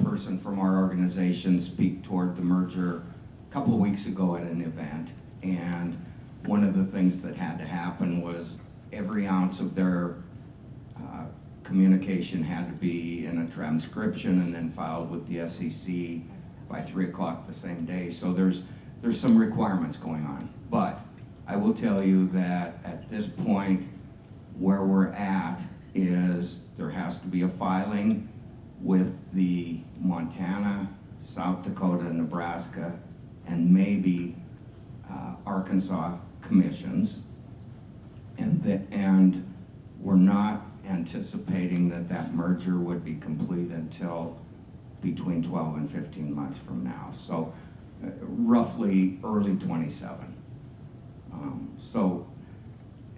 person from our organization speak toward the merger a couple of weeks ago at an event, and one of the things that had to happen was every ounce of their communication had to be in a transcription and then filed with the SEC by 3 o'clock the same day. So there's some requirements going on. But I will tell you that at this point, where we're at is there has to be a filing with the Montana, South Dakota, Nebraska, and maybe Arkansas commissions, and we're not anticipating that merger would be complete until between 12 and 15 months from now. So roughly early 27. So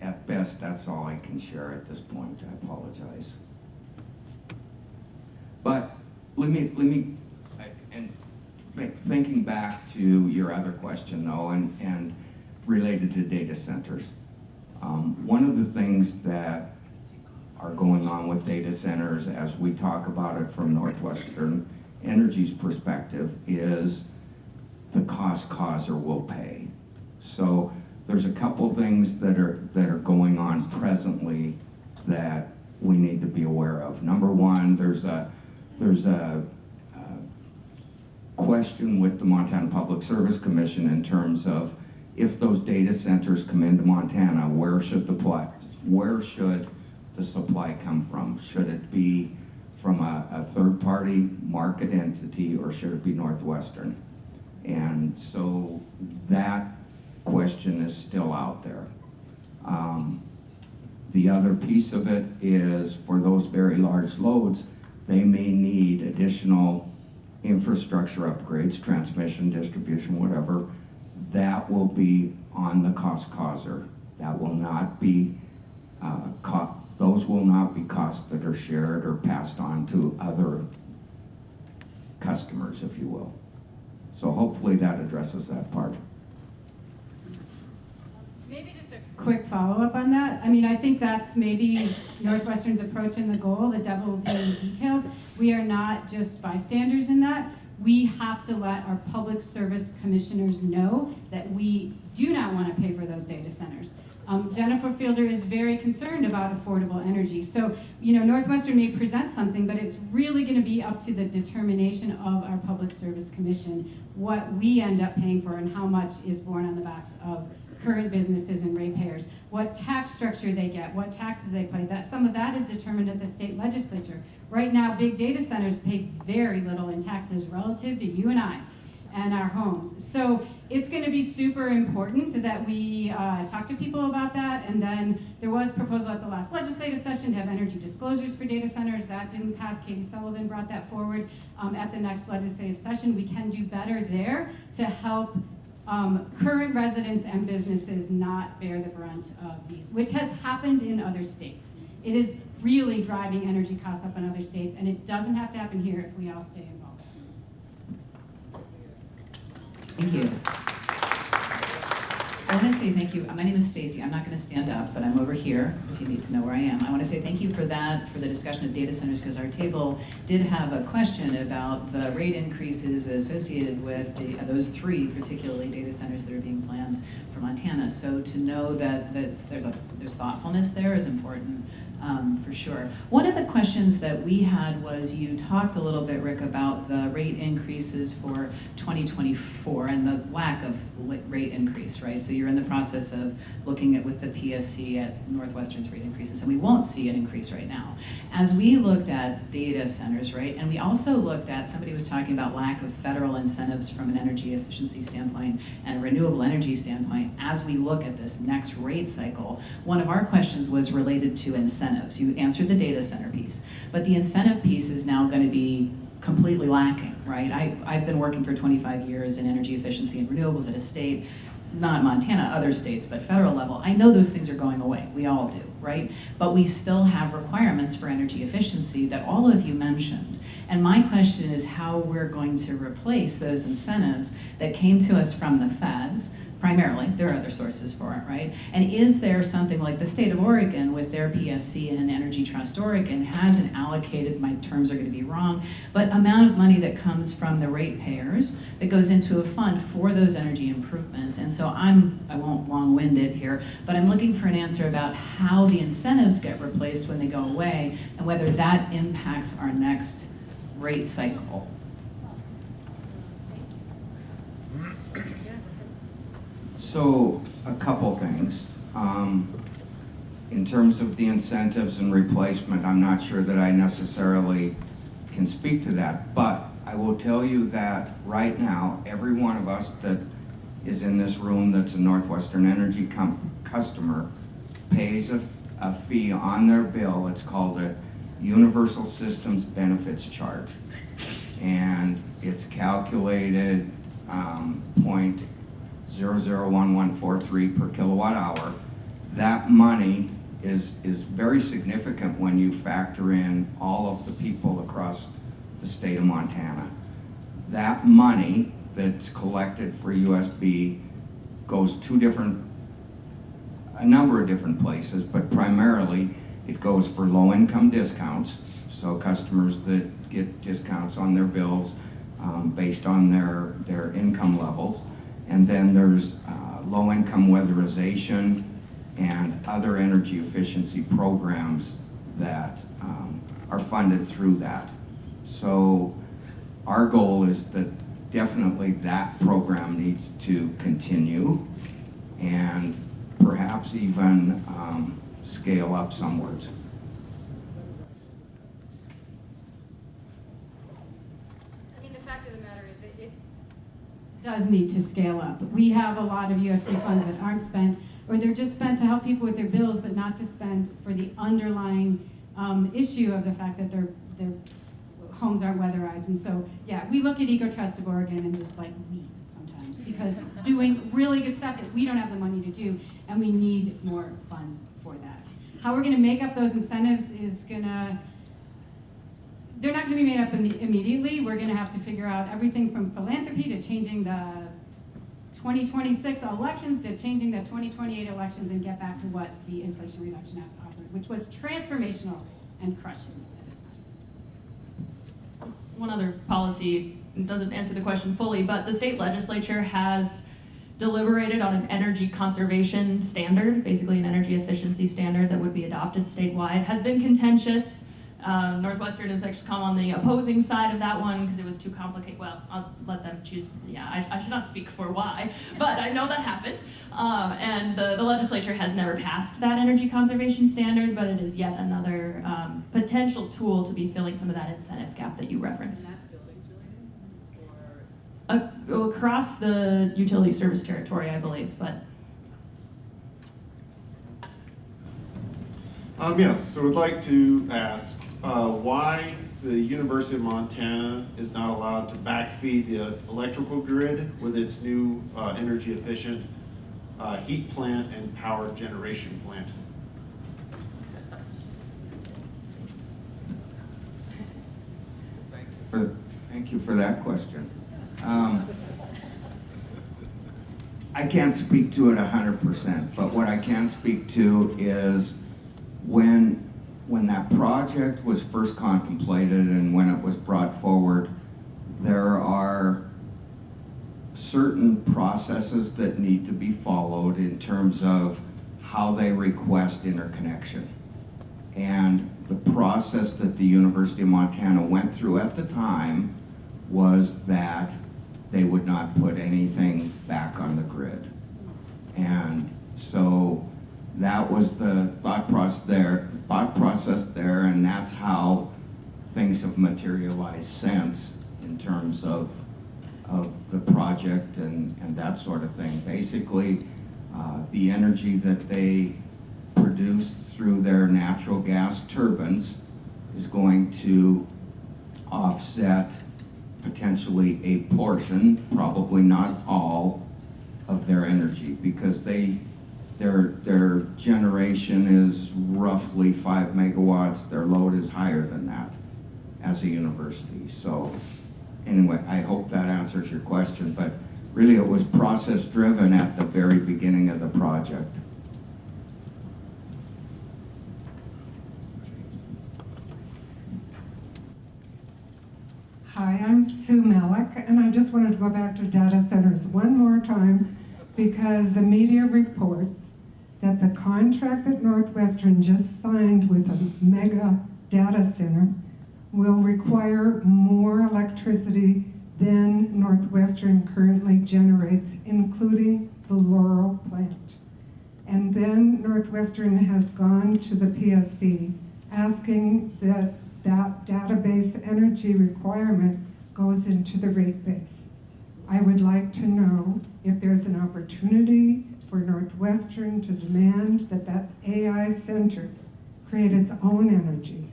at best, that's all I can share at this point. I apologize. But let me and thinking back to your other question though, and related to data centers. One of the things that are going on with data centers as we talk about it from NorthWestern Energy's perspective is the cost causer will pay. So there's a couple things that are going on presently that we need to be aware of. Number one, there's a question with the Montana Public Service Commission in terms of if those data centers come into Montana, where should the supply come from? Should it be from a third-party market entity, or should it be NorthWestern? And so that question is still out there. The other piece of it is for those very large loads, they may need additional infrastructure upgrades, transmission, distribution, whatever, that will be on the cost causer. That will not be, those will not be costs that are shared or passed on to other customers, if you will. So hopefully that addresses that part.
Maybe just a quick follow-up on that. I mean, I think that's maybe NorthWestern's approach and the goal. The devil will be in the details. We are not just bystanders in that. We have to let our public service commissioners know that we do not want to pay for those data centers. Jennifer Fielder is very concerned about affordable energy. So, you know, NorthWestern may present something, but it's really going to be up to the determination of our Public Service Commission what we end up paying for and how much is borne on the backs of current businesses and ratepayers, what tax structure they get, what taxes they pay. That some of that is determined at the state legislature. Right now, big data centers pay very little in taxes relative to you and I and our homes. So it's going to be super important that we talk to people about that. And then there was proposal at the last legislative session to have energy disclosures for data centers. That didn't pass. Katie Sullivan brought that forward at the next legislative session. We can do better there to help current residents and businesses not bear the brunt of these, which has happened in other states. It is really driving energy costs up in other states, and it doesn't have to happen here if we all stay involved.
Thank you. I want to say thank you. My name is Stacy. I'm not going to stand up, but I'm over here if you need to know where I am. I want to say thank you for that, for the discussion of data centers, because our table did have a question about the rate increases associated with those three, particularly data centers that are being planned for Montana. So to know that there's thoughtfulness there is important. For sure. One of the questions that we had was, you talked a little bit, Rick, about the rate increases for 2024 and the lack of rate increase, right? So you're in the process of looking at with the PSC at NorthWestern's rate increases, and we won't see an increase right now. As we looked at data centers, right, and we also looked at, somebody was talking about lack of federal incentives from an energy efficiency standpoint and a renewable energy standpoint. As we look at this next rate cycle, one of our questions was related to incentives. You answered the data center piece, but the incentive piece is now going to be completely lacking, right? I've been working for 25 years in energy efficiency and renewables at a state, not Montana, other states, but federal level. I know those things are going away. We all do, right? But we still have requirements for energy efficiency that all of you mentioned. And my question is how we're going to replace those incentives that came to us from the feds. Primarily, there are other sources for it, right? And is there something like the state of Oregon with their PSC and Energy Trust Oregon has an allocated, my terms are going to be wrong, but amount of money that comes from the ratepayers that goes into a fund for those energy improvements. And so I won't long-wind it here, but I'm looking for an answer about how the incentives get replaced when they go away and whether that impacts our next rate cycle.
So a couple things. In terms of the incentives and replacement, I'm not sure that I necessarily can speak to that, but I will tell you that right now, every one of us that is in this room that's a NorthWestern Energy customer pays a fee on their bill. It's called a Universal Systems Benefits Charge. And it's calculated 0.001143 per kilowatt hour. That money is very significant when you factor in all of the people across the state of Montana. That money that's collected for USB goes to a number of different places, but primarily it goes for low-income discounts, so customers that get discounts on their bills based on their income levels. And then there's low-income weatherization and other energy efficiency programs that are funded through that. So our goal is that definitely that program needs to continue and perhaps even scale up somewhat.
I mean, the fact of the matter is it does need to scale up. We have a lot of USB funds that aren't spent, or they're just spent to help people with their bills, but not to spend for the underlying issue of the fact that their homes aren't weatherized. And so, yeah, we look at EcoTrust of Oregon and just like weep sometimes because doing really good stuff that we don't have the money to do, and we need more funds for that. How we're gonna make up those incentives is they're not gonna be made up immediately. We're gonna have to figure out everything from philanthropy to changing the 2026 elections to changing the 2028 elections and get back to what the Inflation Reduction Act offered, which was transformational and crushing at its time.
One other policy, it doesn't answer the question fully, but the state legislature has deliberated on an energy conservation standard, basically an energy efficiency standard that would be adopted statewide. Has been contentious. NorthWestern has actually come on the opposing side of that one because it was too complicated. Well, I'll let them choose. Yeah, I should not speak for why, but I know that happened. And the legislature has never passed that energy conservation standard, but it is yet another potential tool to be filling some of that incentives gap that you referenced.
And that's buildings related? Or?
Across the utility service territory, I believe, but.
Yes, so we'd like to ask why the University of Montana is not allowed to backfeed the electrical grid with its new energy efficient heat plant and power generation plant.
Thank you for that question. I can't speak to it 100%, but what I can speak to is when that project was first contemplated and when it was brought forward, there are certain processes that need to be followed in terms of how they request interconnection. And the process that the University of Montana went through at the time was that they would not put anything back on the grid. And so that was the thought process there, and that's how things have materialized since in terms of the project and that sort of thing. Basically, the energy that they produce through their natural gas turbines is going to offset potentially a portion, probably not all, of their energy, because their generation is roughly 5 megawatts. Their load is higher than that as a university. So anyway, I hope that answers your question, but really it was process driven at the very beginning of the project.
Hi, I'm Sue Malik, and I just wanted to go back to data centers one more time because the media reports that the contract that NorthWestern just signed with a mega data center will require more electricity than NorthWestern currently generates, including the Laurel plant. And then NorthWestern has gone to the PSC asking that that database energy requirement goes into the rate base. I would like to know if there's an opportunity for NorthWestern to demand that that AI center create its own energy.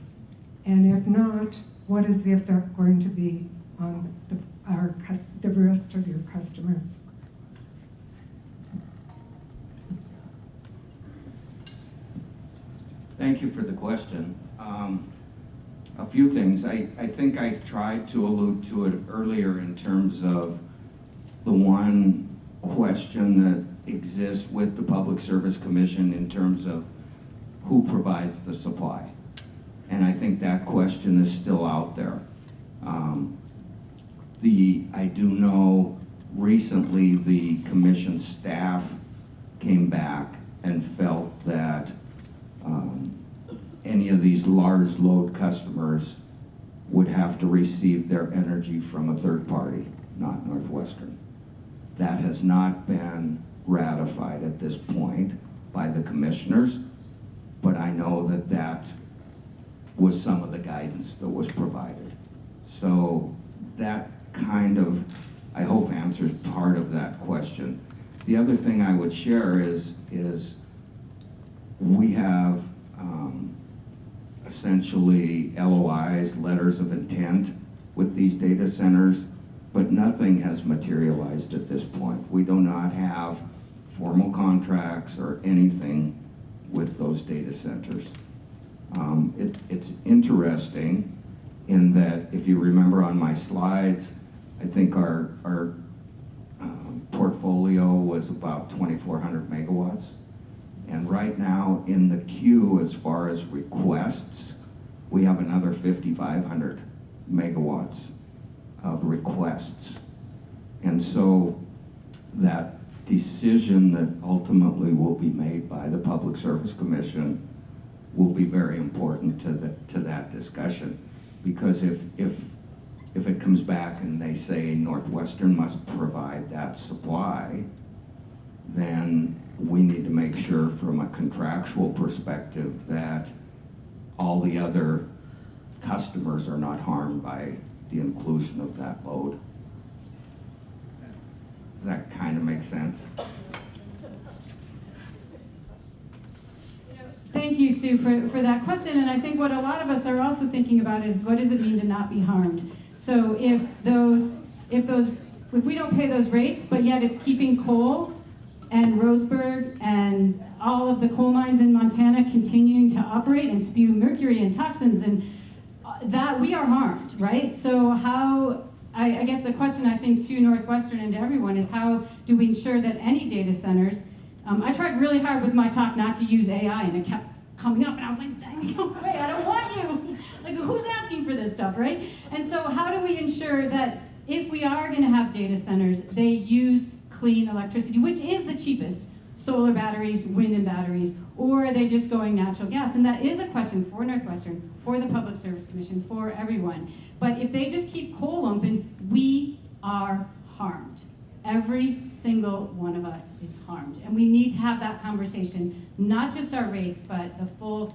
And if not, what is the effect going to be on the rest of your customers?
Thank you for the question. A few things. I think I tried to allude to it earlier in terms of the one question that exists with the Public Service Commission in terms of who provides the supply. And I think that question is still out there. I do know recently the commission staff came back and felt that any of these large load customers would have to receive their energy from a third party, not NorthWestern. That has not been ratified at this point by the commissioners, but I know that that was some of the guidance that was provided. So that kind of, I hope, answers part of that question. The other thing I would share is we have a essentially LOIs, letters of intent with these data centers, but nothing has materialized at this point. We do not have formal contracts or anything with those data centers. It's interesting in that if you remember on my slides, I think our portfolio was about 2,400 megawatts. And right now in the queue, as far as requests, we have another 5,500 megawatts of requests. And so that decision that ultimately will be made by the Public Service Commission will be very important to that discussion. Because if it comes back and they say NorthWestern must provide that supply, then we need to make sure from a contractual perspective that all the other customers are not harmed by the inclusion of that load. Does that kind of make sense?
Thank you, Sue, for that question. And I think what a lot of us are also thinking about is what does it mean to not be harmed? So if we don't pay those rates, but yet it's keeping coal and Roseburg and all of the coal mines in Montana continuing to operate and spew mercury and toxins, and that we are harmed, right? So how, I guess the question I think to NorthWestern and to everyone is how do we ensure that any data centers, I tried really hard with my talk not to use AI, and it kept coming up, and I was like, dang, no way, I don't want you. Like, who's asking for this stuff, right? And so how do we ensure that if we are gonna have data centers, they use clean electricity, which is the cheapest, solar batteries, wind and batteries, or are they just going natural gas? And that is a question for NorthWestern, for the Public Service Commission, for everyone. But if they just keep coal open, we are harmed. Every single one of us is harmed. And we need to have that conversation, not just our rates, but the full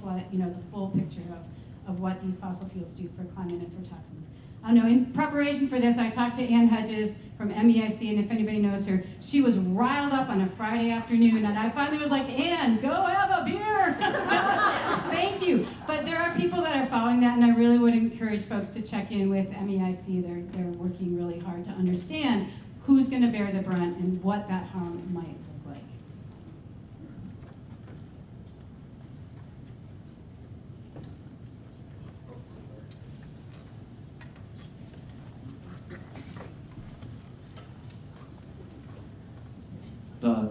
picture of what these fossil fuels do for climate and for toxins. I know in preparation for this, I talked to Ann Hedges from MEIC, and if anybody knows her, she was riled up on a Friday afternoon, and I finally was like, Ann, go have a beer. Thank you. But there are people that are following that, and I really would encourage folks to check in with MEIC. They're working really hard to understand who's going to bear the brunt and what that harm might look like.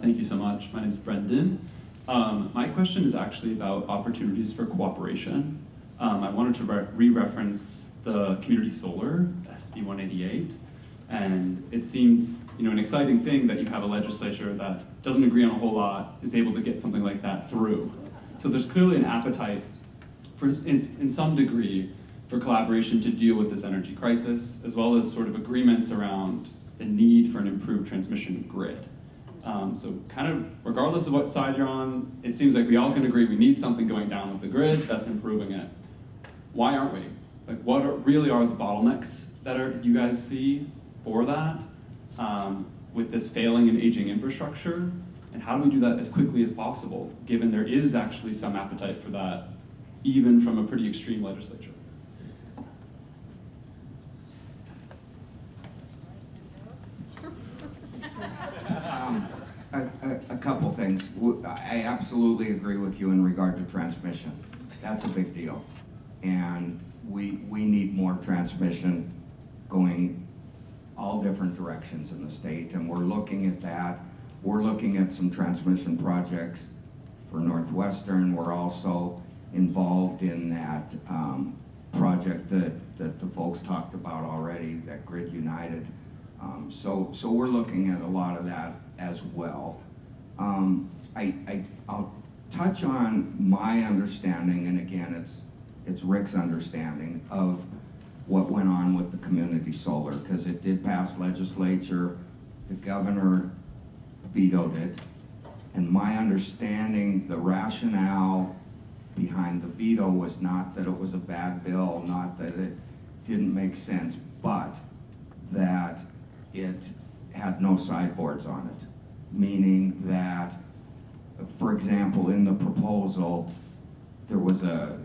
Thank you so much. My name is Brendan. My question is actually about opportunities for cooperation. I wanted to re-reference the community solar, SB 188, and it seemed an exciting thing that you have a legislature that doesn't agree on a whole lot is able to get something like that through. So there's clearly an appetite for, in some degree, for collaboration to deal with this energy crisis, as well as sort of agreements around the need for an improved transmission grid. So kind of regardless of what side you're on, it seems like we all can agree we need something going down with the grid that's improving it. Why aren't we? Like, what really are the bottlenecks that you guys see for that with this failing and aging infrastructure? And how do we do that as quickly as possible, given there is actually some appetite for that, even from a pretty extreme legislature?
A couple things. I absolutely agree with you in regard to transmission. That's a big deal. And we need more transmission going all different directions in the state, and we're looking at that. We're looking at some transmission projects for NorthWestern. We're also involved in that project that the folks talked about already, that Grid United. So we're looking at a lot of that as well. I'll touch on my understanding, and again, it's Rick's understanding of what went on with the community solar, because it did pass legislature, the governor vetoed it, and my understanding, the rationale behind the veto was not that it was a bad bill, not that it didn't make sense, but that it had no sideboards on it. Meaning that, for example, in the proposal, there was a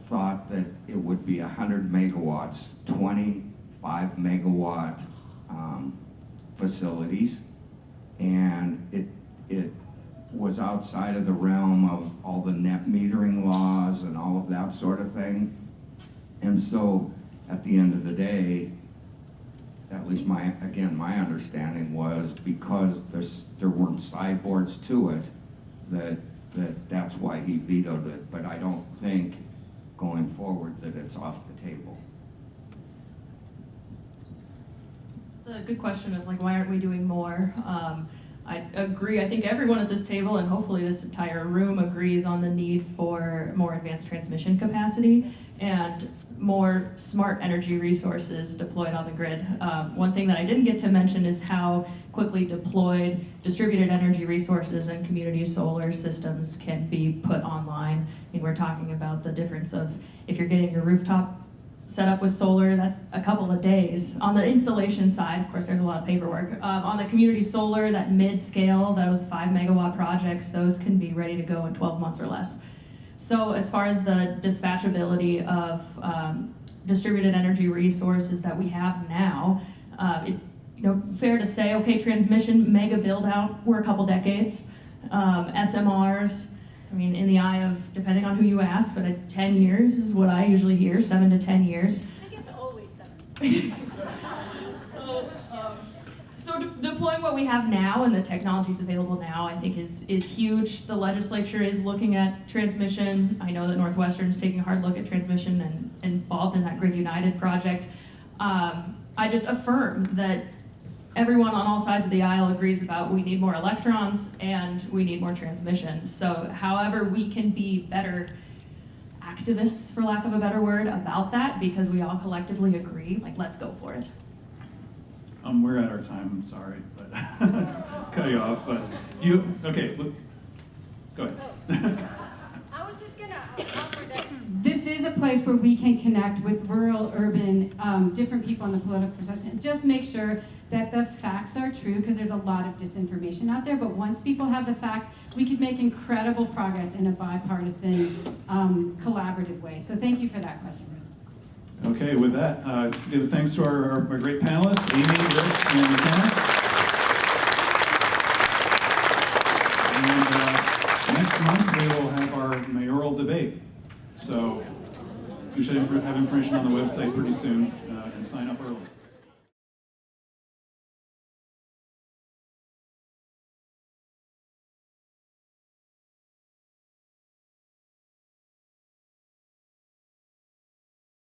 thought that it would be 100 megawatts, 25 megawatt facilities, and it was outside of the realm of all the net metering laws and all of that sort of thing. And so at the end of the day, at least my understanding was, because there weren't sideboards to it, that's why he vetoed it. But I don't think going forward that it's off the table.
It's a good question of like, why aren't we doing more? I agree. I think everyone at this table, and hopefully this entire room, agrees on the need for more advanced transmission capacity and more smart energy resources deployed on the grid. One thing that I didn't get to mention is how quickly deployed distributed energy resources and community solar systems can be put online. I mean, we're talking about the difference of if you're getting your rooftop set up with solar, that's a couple of days. On the installation side, of course, there's a lot of paperwork. On the community solar, that mid-scale, those 5 megawatt projects, those can be ready to go in 12 months or less. So as far as the dispatchability of distributed energy resources that we have now, it's fair to say, okay, transmission mega build out, we're a couple decades. SMRs, I mean, in the eye of, depending on who you ask, but 10 years is what I usually hear, 7 to 10 years.
I think it's always 7.
So deploying what we have now and the technologies available now, I think is huge. The legislature is looking at transmission. I know that NorthWestern is taking a hard look at transmission and involved in that Grid United project. I just affirm that everyone on all sides of the aisle agrees about we need more electrons and we need more transmission. So however we can be better activists, for lack of a better word, about that, because we all collectively agree, like, let's go for it.
We're at our time, I'm sorry, but cut you off, but okay, look, go ahead.
I was just gonna offer that.
This is a place where we can connect with rural, urban, different people in the political process, and just make sure that the facts are true, because there's a lot of disinformation out there. But once people have the facts, we could make incredible progress in a bipartisan, collaborative way. So thank you for that question.
Okay, with that, just give thanks to our great panelists, Amy, Rich, and Makenna. And next month we will have our mayoral debate. So we should have information on the website pretty soon, and sign up early.